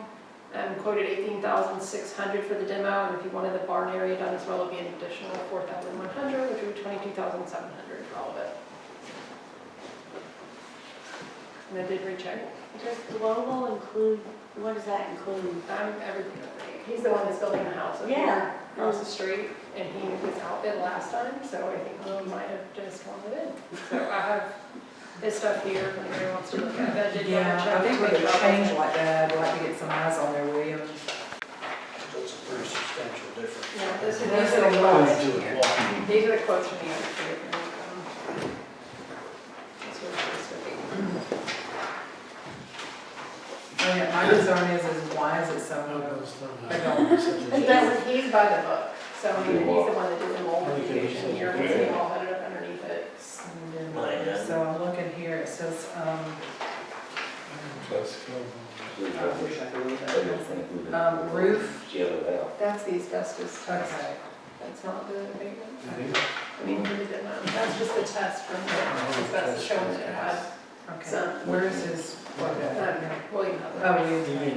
Speaker 7: quoted $18,600 for the demo, and if you wanted the barn area done as well, it'd be an additional $4,100, which would be $22,700 for all of it. And I did recheck.
Speaker 8: Does global include, what does that include?
Speaker 7: Everything. He's the one that's building the house up here across the street, and he was out there last time, so I think he might have just wanted it in. So I have his stuff here, if anybody wants to look at it. I did double
Speaker 1: Yeah,
Speaker 7: check.
Speaker 1: I think with a change like that, I'd like to get some eyes on there, William.
Speaker 5: That's a pretty substantial difference.
Speaker 7: Yeah, these
Speaker 1: These
Speaker 7: are
Speaker 1: are
Speaker 7: the
Speaker 1: the
Speaker 7: quotes
Speaker 5: ones.
Speaker 7: here. These are the quotes from the other two. That's what it's supposed to be.
Speaker 1: Oh, yeah, my concern is why is it so low? I don't.
Speaker 7: He's by the book, so I mean, he's the one that did the mold mitigation here, and he all had it up underneath it.
Speaker 1: So I'm looking here, it says, I wish I could read that. Roof,
Speaker 7: That's the asbestos test.
Speaker 1: okay.
Speaker 7: That's not the abatement. I mean, we did not, that's just the test from the asbestos showing that it had
Speaker 1: Okay,
Speaker 7: some.
Speaker 1: where is his, what,
Speaker 7: William.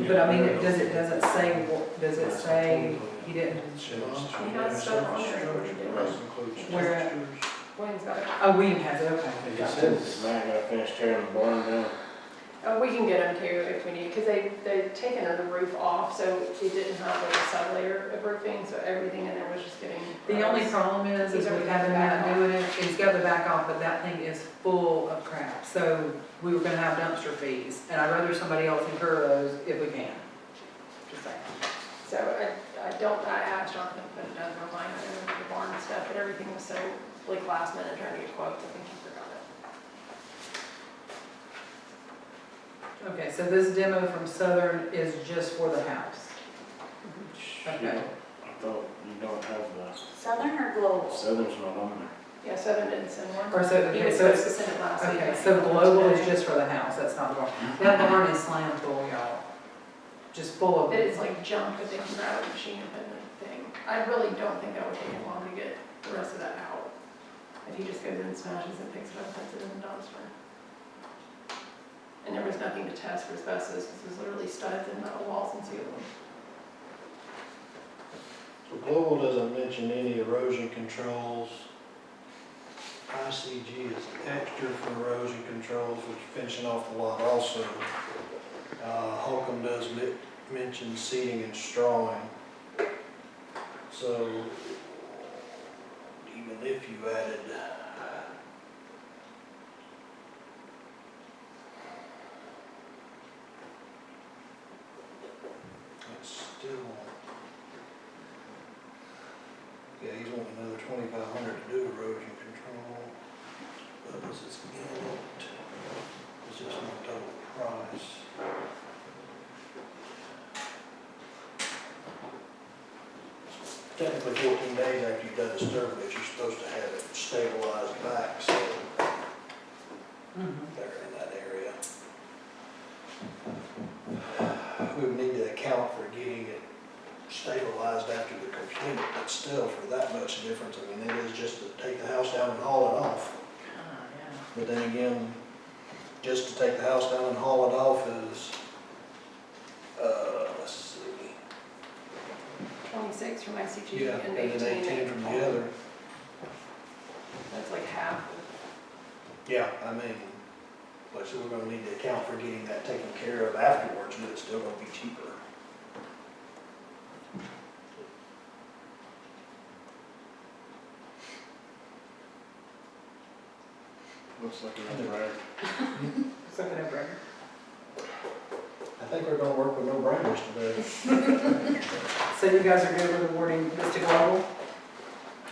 Speaker 1: but I mean, does it say he didn't,
Speaker 7: He has stuff on there, what he did.
Speaker 1: where,
Speaker 7: William's got it.
Speaker 1: oh, William has it, okay.
Speaker 9: It says, man, I gotta finish tearing the barn down.
Speaker 7: We can get them too if we need, because they've taken the roof off, so it didn't have like a sub-layer of roofing, so everything in there was just getting.
Speaker 1: The only problem is we haven't been doing it, he's got the back off, but that thing is full of crap. So we were gonna have dumpster fees, and I'd rather somebody else incur those if we can. Just saying.
Speaker 7: So I asked Jonathan to put it down on line item for the barn and stuff, but everything was so like last minute trying to get quotes, I think he forgot it.
Speaker 1: Okay, so this demo from Southern is just for the house. Okay.
Speaker 9: I thought you don't have the,
Speaker 8: Southern or global?
Speaker 9: Southern's not on there.
Speaker 7: Yeah, Southern didn't send one.
Speaker 1: Or so,
Speaker 7: He
Speaker 1: okay,
Speaker 7: was
Speaker 1: so
Speaker 7: supposed to
Speaker 1: it's,
Speaker 7: send it last week.
Speaker 1: okay, so global is just for the house, that's not the barn. That barn is slam full, y'all. Just full of.
Speaker 7: It is like junk that they can grab a machine and put in the thing. I really don't think that would take him long to get the rest of that out. If he just goes in and smashes and picks it up, puts it in the dumpster. And there was nothing to test for asbestos, because it was literally studs and metal walls and sealed them.
Speaker 5: So global doesn't mention any erosion controls. ICG is extra for erosion controls, which are finishing off the lot also. Holcomb does mention seeding and strawing. So even if you added it's still, yeah, he's wanting another $2,500 to do erosion control. But this is in it. It's just my total price. Technically 14 days after you've done the disturbance, you're supposed to have it stabilized back, so there in that area. We would need to account for getting it stabilized after the complete, but still for that much difference, I mean, it is just to take the house down and haul it off. But then again, just to take the house down and haul it off is, let's see.
Speaker 7: 26 from ICG
Speaker 5: Yeah,
Speaker 7: and
Speaker 5: and then 18 from the other.
Speaker 7: That's like half.
Speaker 5: Yeah, I mean, like, so we're gonna need to account for getting that taken care of afterwards, but it's still gonna be cheaper.
Speaker 9: Looks like a drag.
Speaker 1: Second and Brenner.
Speaker 5: I think we're gonna work with no brainers today.
Speaker 1: So you guys are good with awarding this to Global?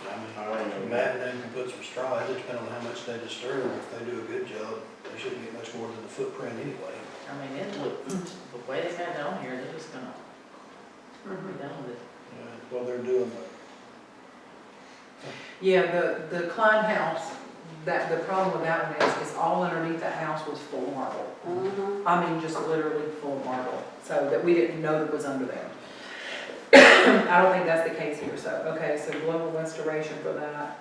Speaker 9: I don't know.
Speaker 5: Matt and them can put some straw, it just depends on how much they disturb, if they do a good job, they shouldn't get much more than the footprint anyway.
Speaker 10: I mean, it look, the way they had it on here, they're just gonna be done with it.
Speaker 5: Well, they're doing
Speaker 1: Yeah, the Klein house, that, the problem with that one is all underneath that house was full of marble. I mean, just literally full of marble, so that we didn't know that was under there. I don't think that's the case here, so, okay, so global restoration for that.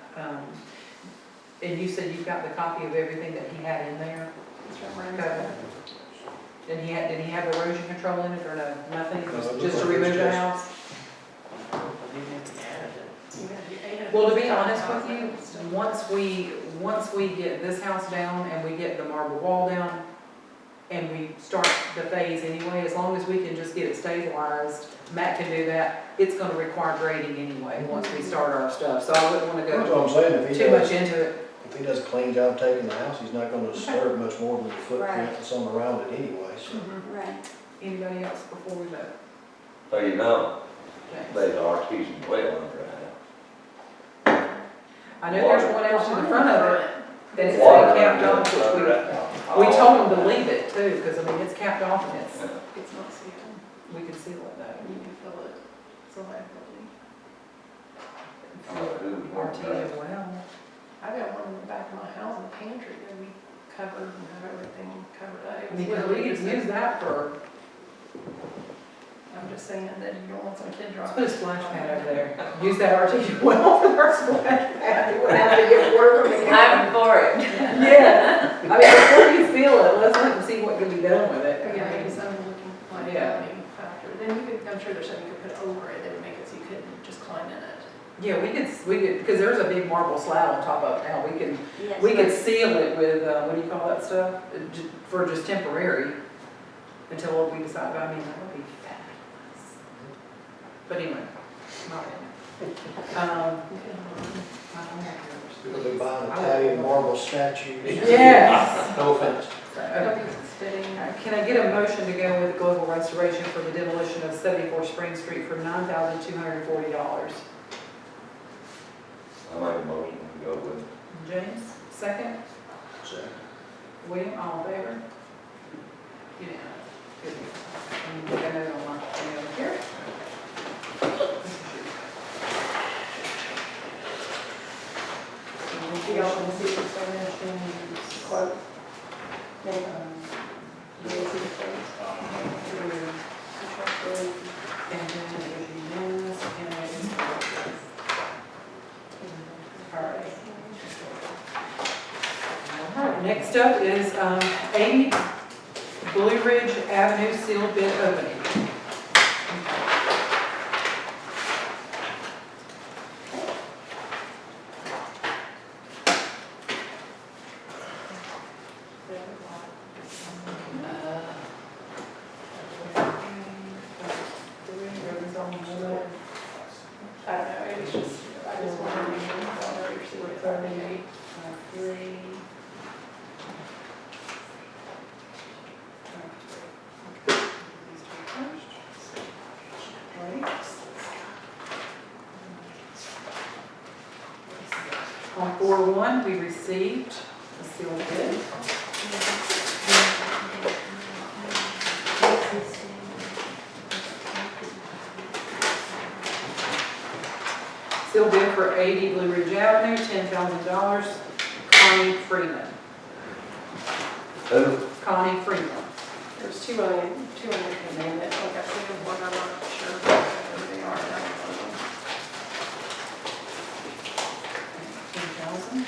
Speaker 1: And you said you've got the copy of everything that he had in there? Okay. And did he have erosion control in it or no, nothing,
Speaker 5: No, it
Speaker 1: just to
Speaker 5: looked like
Speaker 1: remove
Speaker 5: it's
Speaker 1: the
Speaker 5: just-
Speaker 1: house?
Speaker 7: You gotta do 800.
Speaker 1: Well, to be honest with you, once we get this house down and we get the marble wall down and we start the phase anyway, as long as we can just get it stabilized, Matt can do that. It's gonna require grading anyway, once we start our stuff, so I wouldn't wanna
Speaker 5: That's
Speaker 1: go
Speaker 5: what I'm saying, if he
Speaker 1: too much
Speaker 5: does,
Speaker 1: into it.
Speaker 5: if he does a clean job taking the house, he's not gonna disturb much more than the footprint
Speaker 8: Right.
Speaker 5: that's on around it anyway, so.
Speaker 8: Right.
Speaker 1: Anybody else before we vote?
Speaker 6: So you know,
Speaker 1: James?
Speaker 6: there's artesian well under that.
Speaker 1: I know there's one out to the front of it, that it's
Speaker 6: Water
Speaker 1: capped
Speaker 6: under
Speaker 1: off,
Speaker 6: under
Speaker 1: which
Speaker 6: that.
Speaker 1: we told them to leave it too, because I mean, it's capped off and it's,
Speaker 7: It's not sealed,
Speaker 1: we can seal it though.
Speaker 7: you can fill it, it's a liability.
Speaker 1: Artesian well.
Speaker 7: I got one in the back of my house in the pantry that we covered and have everything covered up. It was
Speaker 1: Because we
Speaker 7: literally
Speaker 1: could
Speaker 7: just-
Speaker 1: use that for,
Speaker 7: I'm just saying that you don't want some kid
Speaker 1: let's
Speaker 7: dropping.
Speaker 1: put a splash pad over there. Use that artesian well for our splash pad. You wouldn't have to get water from the
Speaker 4: I'm for it.
Speaker 1: Yeah, I mean, before you feel it, let's look and see what can be done with it.
Speaker 7: Yeah, maybe some looking like
Speaker 1: Yeah.
Speaker 7: factor. Then you could, I'm sure there's something you could put over it that would make it so you couldn't just climb in it.
Speaker 1: Yeah, we could, because there's a big marble slab on top of it now,
Speaker 8: Yes.
Speaker 1: we could seal it with, what do you call that stuff? For just temporary, until we decide, but I mean, that would be fabulous. But anyway, not in.
Speaker 5: We'll be buying Italian marble statues.
Speaker 1: Yes.
Speaker 5: No offense.
Speaker 1: Okay. Can I get a motion to go with global restoration for the demolition of 74 Spring Street for $9,240?
Speaker 6: I make a motion to go with.
Speaker 1: James, second.
Speaker 5: Second.
Speaker 1: William, all in favor? Unanimous. Good. And we're gonna go on thing over here.
Speaker 7: You all want to see the submissions, quote? Maybe. You want to see the quotes?
Speaker 1: And then it was unanimous, and it is. All right. All right, next up is 80 Blue Ridge Avenue seal bid opening.
Speaker 7: I don't know, it was just, I just wanted to be sure I don't know if you're seeing it already made.
Speaker 1: On 4/1, we received a sealed bid. Sealed bid for 80 Blue Ridge Avenue, $10,000, Connie Freeman.
Speaker 6: Who?
Speaker 1: Connie Freeman.
Speaker 7: There's two other can name it, like I said, one I'm not sure who they are. and I don't know.
Speaker 1: 10,000.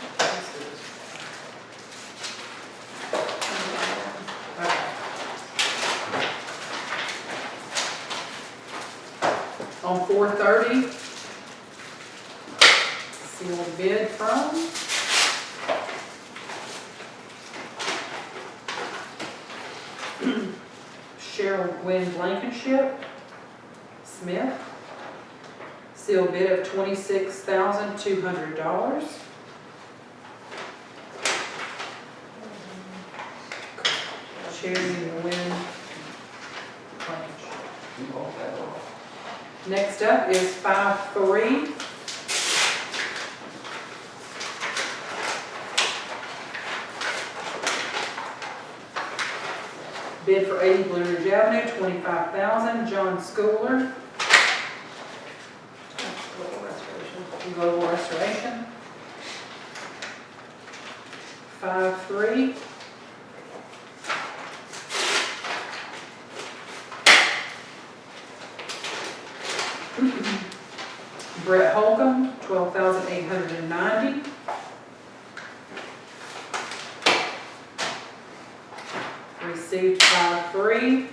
Speaker 1: Okay. On 4/30, sealed bid from Cheryl Gwynn Blankenship Smith. Sealed bid of $26,200. Cherokee and Wind Ranch.
Speaker 6: You want that one?
Speaker 1: Next up is 5-3. Bid for 80 Blue Ridge Avenue, $25,000, John Schooler,
Speaker 7: Global restoration.
Speaker 1: Global Restoration. 5-3. Brett Holcomb, $12,890. Received 5-3.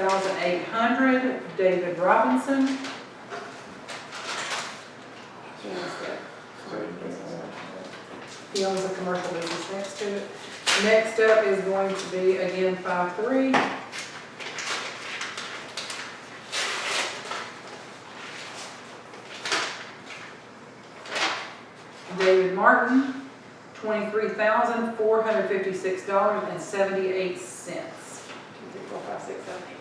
Speaker 1: $17,800, David Robinson. He owns a commercial business next to it. Next up is going to be, again, 5-3. David Martin, $23,456.78.
Speaker 7: 2, 3, 4, 5, 6, 7, 8.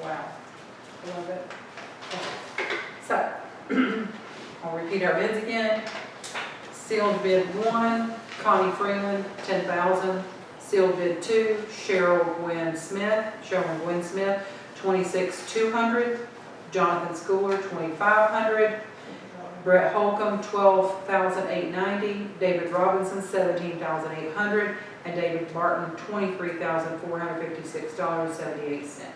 Speaker 1: Wow. Love it. So, I'll repeat our bids again. Sealed bid 1, Connie Freeland, $10,000. Sealed bid 2, Cheryl Gwynn Smith, $26,200. Jonathan Schooler, $2,500. Brett Holcomb, $12,890. David Robinson, $17,800. And David Martin, $23,456.78.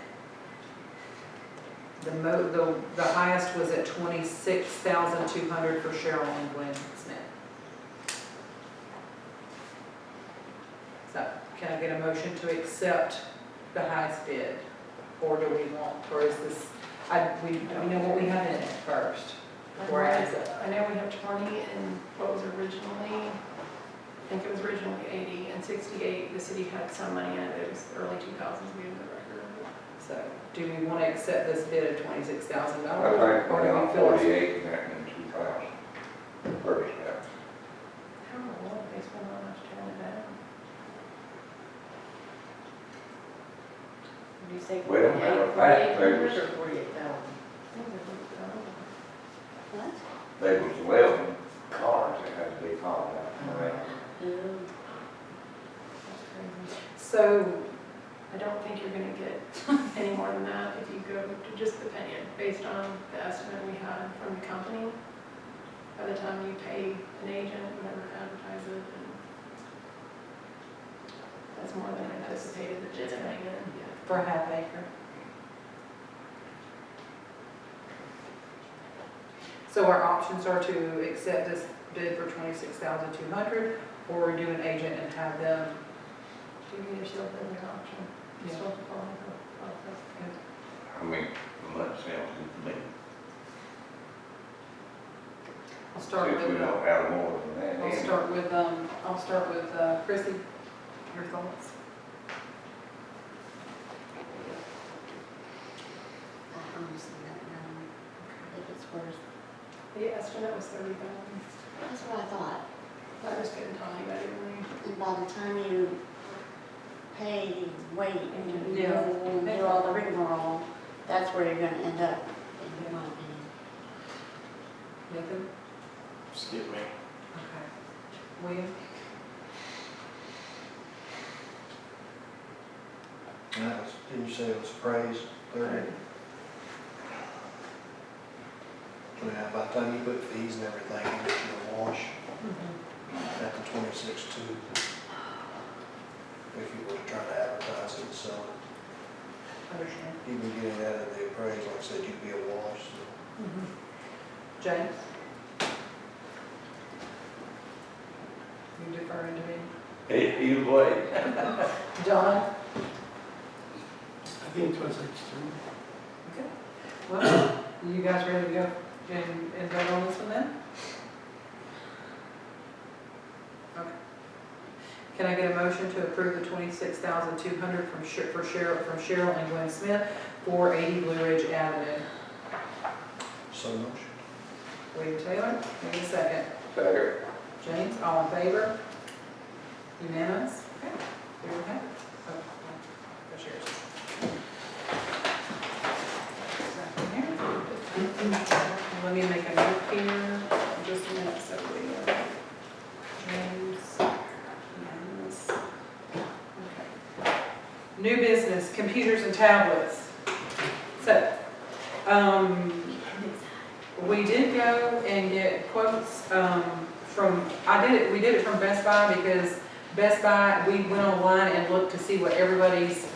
Speaker 1: The highest was at $26,200 for Cheryl and Gwen Smith. So, can I get a motion to accept the highest bid? Or do we want, or is this, we know what we have in it first. Before I ask it.
Speaker 7: I know we have 20 and what was originally, I think it was originally 80 and 68. The city had some money in it. It was early 2000s, we have the record.
Speaker 1: So, do we want to accept this bid of $26,000?
Speaker 6: I think
Speaker 1: Or do
Speaker 6: we're
Speaker 1: we
Speaker 6: on
Speaker 1: feel it's-
Speaker 6: 48 and that in 2000. First step.
Speaker 7: How in the world they spend all much tearing it down?
Speaker 8: Did you say
Speaker 6: Well, matter of fact, they was,
Speaker 10: 48,000.
Speaker 8: what?
Speaker 6: they was 11 cars that had to be hauled out. Around.
Speaker 7: That's crazy.
Speaker 1: So,
Speaker 7: I don't think you're gonna get any more than that if you go to just the opinion, based on the estimate we had from the company. By the time you pay an agent, whatever, advertise it, and that's more than I anticipated that it's gonna get.
Speaker 1: for a half acre. So our options are to accept this bid for $26,200, or do an agent and have them.
Speaker 7: Do you either still bid an option? You
Speaker 1: Yeah.
Speaker 7: still have to follow the process.
Speaker 6: I mean, much sounds good to me.
Speaker 1: I'll start
Speaker 6: Since we
Speaker 1: with,
Speaker 6: don't have more than that.
Speaker 1: I'll
Speaker 6: anyway.
Speaker 1: start with Chrissy. Your thoughts?
Speaker 8: I honestly don't know if it's worth,
Speaker 7: The estimate was 30,000.
Speaker 8: that's what I thought.
Speaker 7: That was good until anybody really.
Speaker 8: And by the time you pay, wait, and
Speaker 1: Yeah.
Speaker 8: do all the rigmarole, that's where you're gonna end up, in my opinion.
Speaker 1: Nathan?
Speaker 9: Skip me.
Speaker 1: Okay. William?
Speaker 5: And that was, didn't you say it was appraised 30? Yeah, by the time you put fees and everything, it's gonna wash at the 26.2. If you were to try to advertise it and sell it,
Speaker 1: Understand.
Speaker 5: even getting that at the appraisal, like I said, you'd be a wash, so.
Speaker 1: James? You deferring to me?
Speaker 6: Either way.
Speaker 1: John?
Speaker 2: I think 26,200.
Speaker 1: Okay. Well, you guys ready to go and vote on this one then? Okay. Can I get a motion to approve the $26,200 from Cheryl and Gwen Smith for 80 Blue Ridge Avenue?
Speaker 5: So much.
Speaker 1: William Taylor, need a second.
Speaker 3: Second.
Speaker 1: James, all in favor? Unanimous? Okay, there we have it. Oh, there's yours. Let me make a note here, just a minute, so we, James, unanimous. Okay. New business, computers and tablets. So, we did go and get quotes, we did it from Best Buy because Best Buy, we went online and looked to see what everybody's,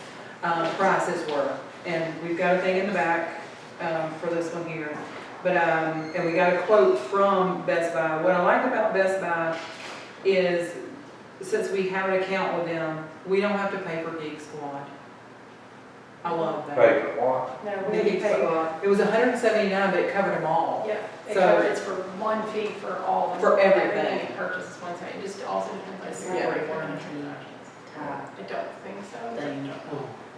Speaker 1: prices were. And we've got a thing in the back, for this one here. But, and we got a quote from Best Buy. What I like about Best Buy is, since we have an account with them, we don't have to pay for Geek Squad. I love that.
Speaker 6: Pay for what?
Speaker 7: No, we need to pay,
Speaker 1: It was $179, but it covered them all.
Speaker 7: yeah,
Speaker 1: So-
Speaker 7: it's for one fee for all of them.
Speaker 1: For everything.
Speaker 7: You purchase is one time, it just also depends on the
Speaker 1: Yeah.
Speaker 7: category for transactions.
Speaker 10: Type
Speaker 7: I don't think so.
Speaker 10: thing,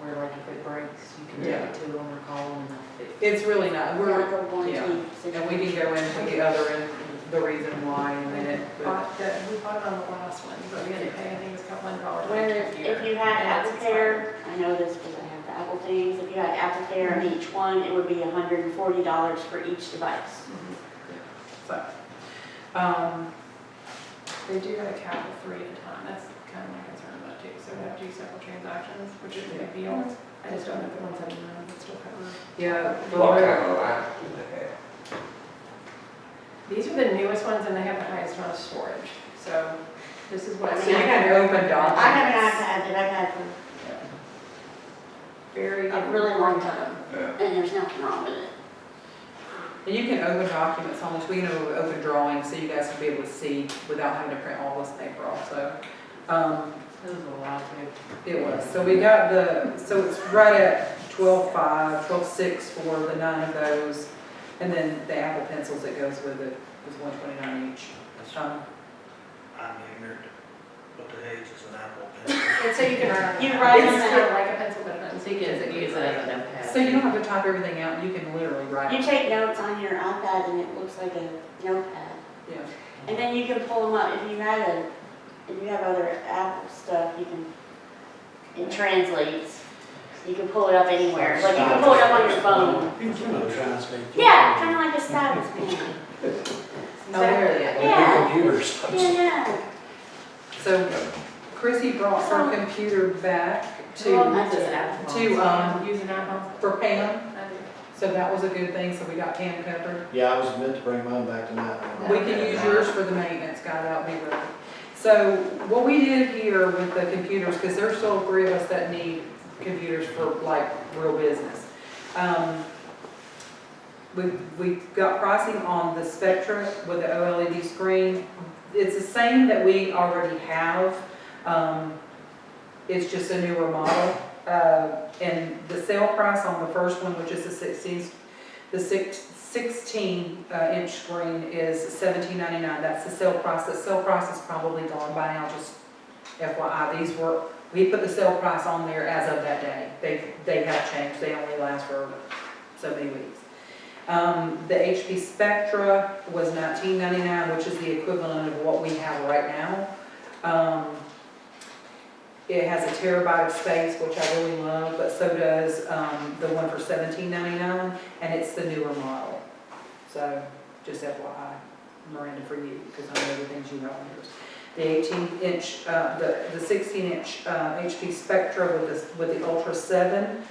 Speaker 10: where like if it breaks, you can take it to them or call them and they'll fix it.
Speaker 1: It's really not,
Speaker 8: We're
Speaker 1: we're,
Speaker 8: not the warranty.
Speaker 1: and we can go into the other and the reason why in a minute. but-
Speaker 7: We bought it on the last one, but we had to pay, I think it was a couple $100.
Speaker 8: When, if you had
Speaker 7: And it's
Speaker 8: Apple Care, I know this because I have the Apple things, if you had Apple Care on each one, it would be $140 for each device.
Speaker 1: So,
Speaker 7: They do have a cap of 3 at a time, that's kind of my concern about it too, so we have to do several transactions, which is a big deal. I just don't know if the 179 would still cover.
Speaker 1: yeah.
Speaker 6: What kind of light do they have?
Speaker 7: These are the newest ones and they have the highest amount of storage, so this is what.
Speaker 8: I
Speaker 1: So
Speaker 8: mean,
Speaker 1: you can open
Speaker 8: I
Speaker 1: documents.
Speaker 8: have an iPad that I've had for
Speaker 7: Very,
Speaker 8: a really long time,
Speaker 6: Yeah.
Speaker 8: and there's nothing wrong with it.
Speaker 1: And you can open documents on this, we can open drawings, so you guys can be able to see without having to print all this paper also.
Speaker 10: This is a lot of
Speaker 1: It was, so we got so it's right at 12.5, 12.6 for the 9 of those. And then the Apple pencils that goes with it was $129 each.
Speaker 5: I'm ignorant, but the Hayes is an Apple pencil.
Speaker 7: And so you can write on
Speaker 8: You
Speaker 7: it.
Speaker 8: write
Speaker 7: It's
Speaker 8: on
Speaker 7: kind of
Speaker 8: it.
Speaker 7: like a pencil, but it doesn't.
Speaker 10: So you can use it as a notepad.
Speaker 1: So you don't have to type everything out, you can literally write.
Speaker 8: You take notes on your iPad and it looks like a notepad.
Speaker 1: Yeah.
Speaker 8: And then you can pull them up, if you have other Apple stuff, it translates. You can pull it up anywhere, like you can pull it up on your phone.
Speaker 5: Translate.
Speaker 8: Yeah, kind of like a status pen.
Speaker 1: Oh, there, yeah.
Speaker 8: Yeah.
Speaker 5: Computers.
Speaker 8: Yeah.
Speaker 1: So Chrissy brought her computer back
Speaker 8: Well,
Speaker 1: to,
Speaker 8: that's
Speaker 10: Just
Speaker 8: it.
Speaker 10: Apple
Speaker 1: to,
Speaker 10: phones.
Speaker 7: Use an iPhone.
Speaker 1: for Pam,
Speaker 7: I do.
Speaker 1: so that was a good thing, so we got Pam covered.
Speaker 5: Yeah, I was meant to bring mine back tonight.
Speaker 1: We can use yours for the maintenance guy, that'll be ready. So what we did here with the computers, because there's still 3 of us that need computers for like real business. We got pricing on the Spectra with the OLED screen. It's the same that we already have. It's just a newer model. And the sale price on the first one, which is the 16-inch screen is $17.99. That's the sale price. The sale price is probably gone by now, just FYI. We put the sale price on there as of that day. They have changed. They only last for so many weeks. The HP Spectra was $19.99, which is the equivalent of what we have right now. It has a terabyte of space, which I really love, but so does the one for $17.99, and it's the newer model. So just FYI, Miranda, for you, because I know the things you know on yours. The 18-inch, the 16-inch HP Spectra with the Ultra 7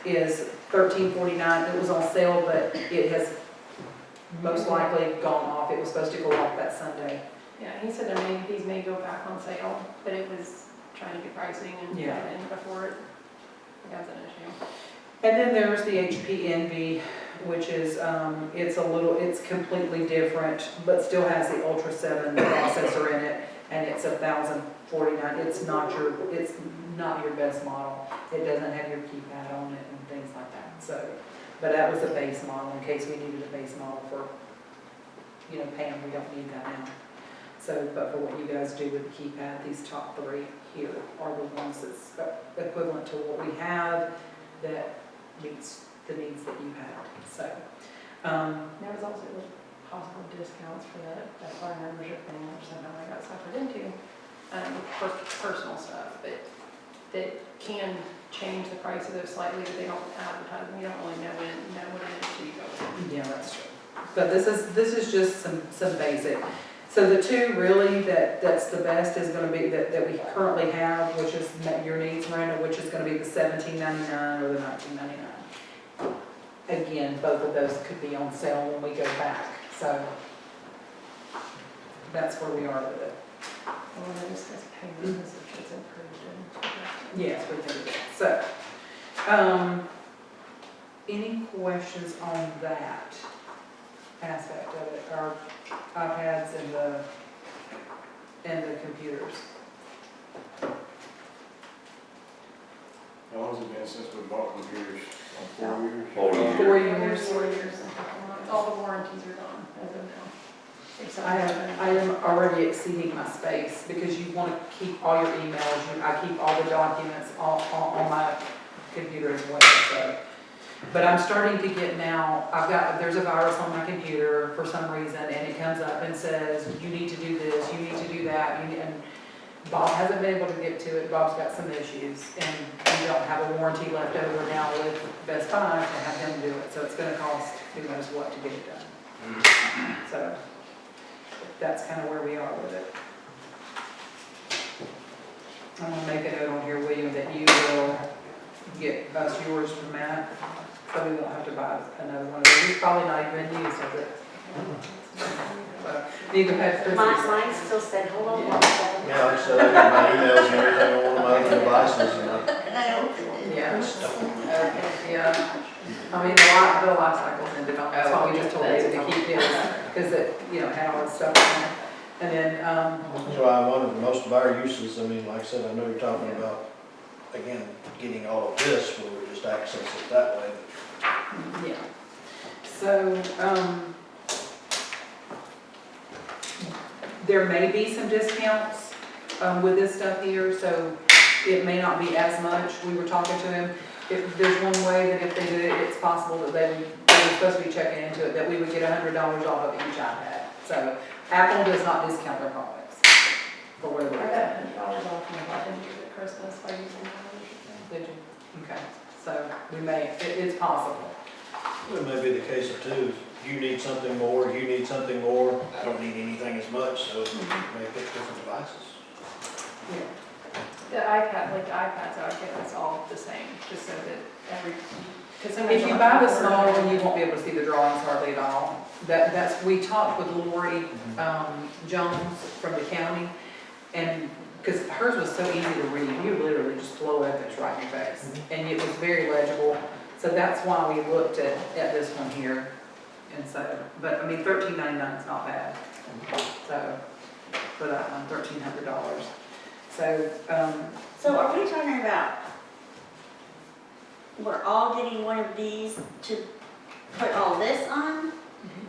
Speaker 1: is $13.49. It was on sale, but it has most likely gone off. It was supposed to go off that Sunday.
Speaker 7: Yeah, he said these may go back on sale, but it was trying to get pricing and
Speaker 1: Yeah.
Speaker 7: and before it becomes an issue.
Speaker 1: And then there's the HP Envy, which is, it's completely different, but still has the Ultra 7 processor in it, and it's $1,049. It's not your best model. It doesn't have your keypad on it and things like that. So, but that was a base model in case we needed a base model for, Pam, we don't need that now. So, but for what you guys do with the keypad, these top three here are the ones that's equivalent to what we have that meets the needs that you have, so.
Speaker 7: There was also possible discounts for that FY membership thing, or something I got suckered into, for personal stuff, but that can change the price of those slightly, but they don't advertise, and you don't really know what it is till you go in.
Speaker 1: Yeah, that's true. But this is just some basic. So the two really that's the best is gonna be that we currently have, which is met your needs, Miranda, which is gonna be the $17.99 or the $19.99. Again, both of those could be on sale when we go back, so that's where we are with it.
Speaker 7: Well, then this says payment, this is just improved and.
Speaker 1: Yes, we can do that. So, any questions on that aspect of it, our iPads and the computers?
Speaker 9: How long has it been since we bought computers? Like 4 years?
Speaker 6: 4 years.
Speaker 1: 4 years.
Speaker 7: 4 years, all the warranties are gone as of now. Except
Speaker 1: I am already exceeding my space because you want to keep all your emails, I keep all the documents on my computer as well, so. But I'm starting to get now, there's a virus on my computer for some reason, and it comes up and says, you need to do this, you need to do that, and Bob hasn't been able to get to it, Bob's got some issues, and we don't have a warranty left over now with Best Buy to have him do it, so it's gonna cost who knows what to get it done. So, that's kind of where we are with it. I'm gonna make a note on here, William, that you will get us yours from Matt, so we won't have to buy another one of those. It's probably not even used, is it? So, neither has Chris's.
Speaker 8: Mine still said, hold on one second.
Speaker 5: Yeah, like I said, I got my emails and everything on one of my other devices, and
Speaker 8: And I opened it.
Speaker 1: Yeah, yeah. I mean, the life cycle's ended on, that's why we just told David to keep his, because it, had all this stuff on it. And then,
Speaker 5: that's why I wondered, most of our uses, I mean, like I said, I know you're talking about, again, getting all of this, where we just access it that way.
Speaker 1: yeah. So, there may be some discounts, with this stuff here, so it may not be as much. We were talking to him, if there's one way that if they do it, it's possible that they were supposed to be checking into it, that we would get $100 off of each iPad. So Apple does not discount their products for whatever
Speaker 7: I
Speaker 1: reason.
Speaker 7: got $100 off when I bought into it at Christmas by using that.
Speaker 1: Did you? Okay, so we may, it's possible.
Speaker 5: It may be the case of two, you need something more, you need something more, I don't need anything as much, so we may pick different devices.
Speaker 1: Yeah.
Speaker 7: The iPad, like the iPads, I would get us all the same, just so that because sometimes.
Speaker 1: If you buy the small one, you won't be able to see the drawings hardly at all. We talked with Lori Jones from the county, and, because hers was so easy to read, you literally just blow it up, it's right in your face. And it was very legible, so that's why we looked at this one here. And so, but I mean, $13.99 is not bad, so, for that one, $1,300. So,
Speaker 8: So are we talking about, we're all getting one of these to put all this on?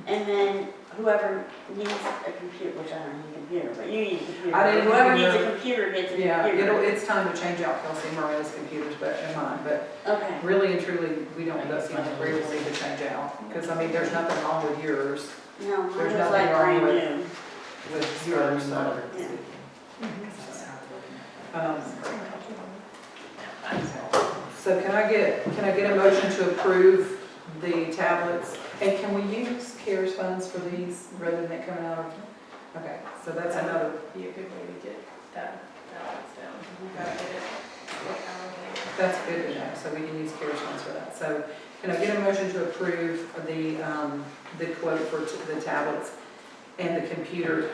Speaker 8: And then whoever needs a computer, which I don't need a computer, but you need a computer.
Speaker 1: I didn't
Speaker 8: Whoever
Speaker 1: need
Speaker 8: needs
Speaker 1: a-
Speaker 8: a computer gets a
Speaker 1: yeah,
Speaker 8: computer.
Speaker 1: it's time to change out Kelsey Miranda's computers, and mine, but
Speaker 8: Okay.
Speaker 1: really and truly, we don't, that's not what we will need to change out. Because, I mean, there's nothing wrong with yours,
Speaker 8: No, mine
Speaker 1: There's
Speaker 8: was
Speaker 1: nothing
Speaker 8: like
Speaker 1: wrong
Speaker 8: brand
Speaker 1: with-
Speaker 8: new.
Speaker 1: with yours, so.
Speaker 8: Yeah.
Speaker 1: So can I get a motion to approve the tablets? And can we use CARES funds for these rather than it coming out of? Okay, so that's another,
Speaker 7: Be a good way to get that balance down. We gotta get it,
Speaker 1: that's good to know, so we can use CARES funds for that. So can I get a motion to approve the quote for the tablets and the computer?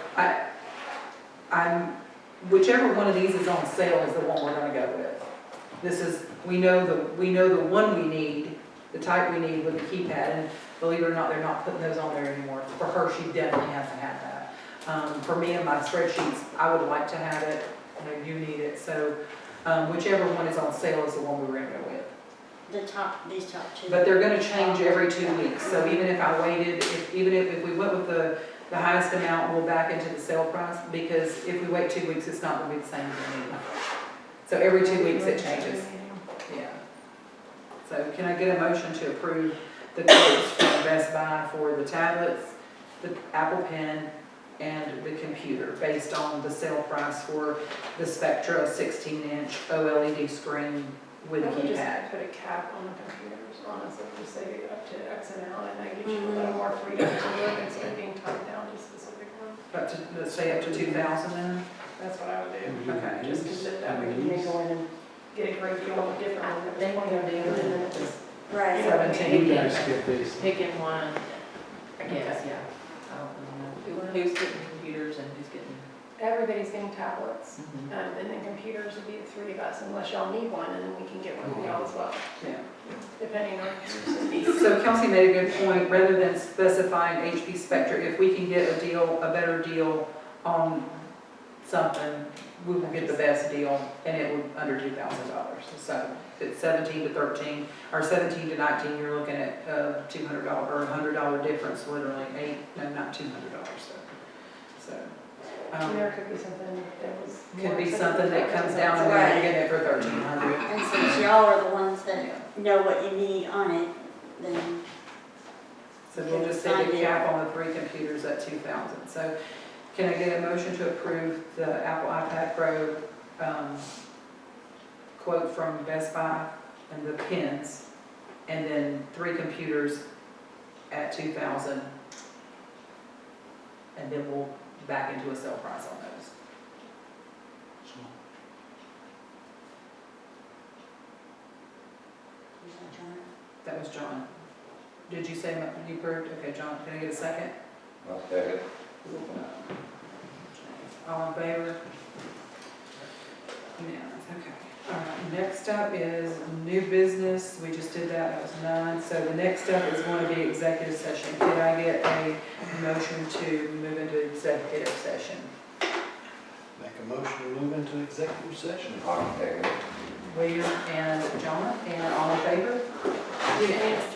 Speaker 1: Whichever one of these is on sale is the one we're gonna go with. This is, we know the one we need, the type we need with the keypad, and believe it or not, they're not putting those on there anymore. For her, she definitely has to have that. For me and my spreadsheets, I would like to have it, you need it, so whichever one is on sale is the one we're gonna go with.
Speaker 8: these top two.
Speaker 1: But they're gonna change every 2 weeks, so even if I waited, even if we went with the highest amount, we'll back into the sale price, because if we wait 2 weeks, it's not gonna be the same thing anyway. So every 2 weeks it changes, yeah. So can I get a motion to approve the quotes from Best Buy for the tablets, the Apple Pen, and the computer, based on the sale price for the Spectra 16-inch OLED screen with a
Speaker 7: I would just
Speaker 1: keypad?
Speaker 7: put a cap on the computers, honestly, just say up to X amount, and that gives you a little more freedom to work instead of being tied down to specific ones.
Speaker 1: Up to, let's say up to 2,000 then?
Speaker 7: That's what I would do.
Speaker 1: Okay.
Speaker 7: Just because that way you may go in and get a great deal on a different one.
Speaker 4: I think we're doing it, just
Speaker 8: Right.
Speaker 1: 17.
Speaker 2: You guys get this.
Speaker 4: picking one, I guess, yeah. I don't know. Who's getting computers and who's getting?
Speaker 7: Everybody's getting tablets, and then computers would be the three of us, unless y'all need one, and then we can get one for y'all as well,
Speaker 1: Yeah.
Speaker 7: depending on who's needs.
Speaker 1: So Kelsey made a good point, rather than specifying HP Spectra, if we can get a deal, a better deal on something, we will get the best deal, and it would under $2,000. So if it's 17 to 13, or 17 to 19, you're looking at $200 or $100 difference, literally, not $200. So.
Speaker 7: And there could be something that was.
Speaker 1: Could be something that comes down and we get it for 1,300.
Speaker 8: And since y'all are the ones that know what you need on it, then
Speaker 1: So we'll just set the cap on the 3 computers at 2,000. So can I get a motion to approve the Apple iPad Pro quote from Best Buy and the pens, and then 3 computers at 2,000, and then we'll back into a sale price on those. That was John. Did you say you approved? Okay, John, can I get a second?
Speaker 6: I'll second.
Speaker 1: All in favor? Unanimous, okay. All right, next up is new business. We just did that, that was 9. So the next up is going to be executive session. Can I get a motion to move into executive session?
Speaker 5: Make a motion to move into executive session.
Speaker 6: I'll second.
Speaker 1: William and John, and all in favor?
Speaker 7: Unanimous.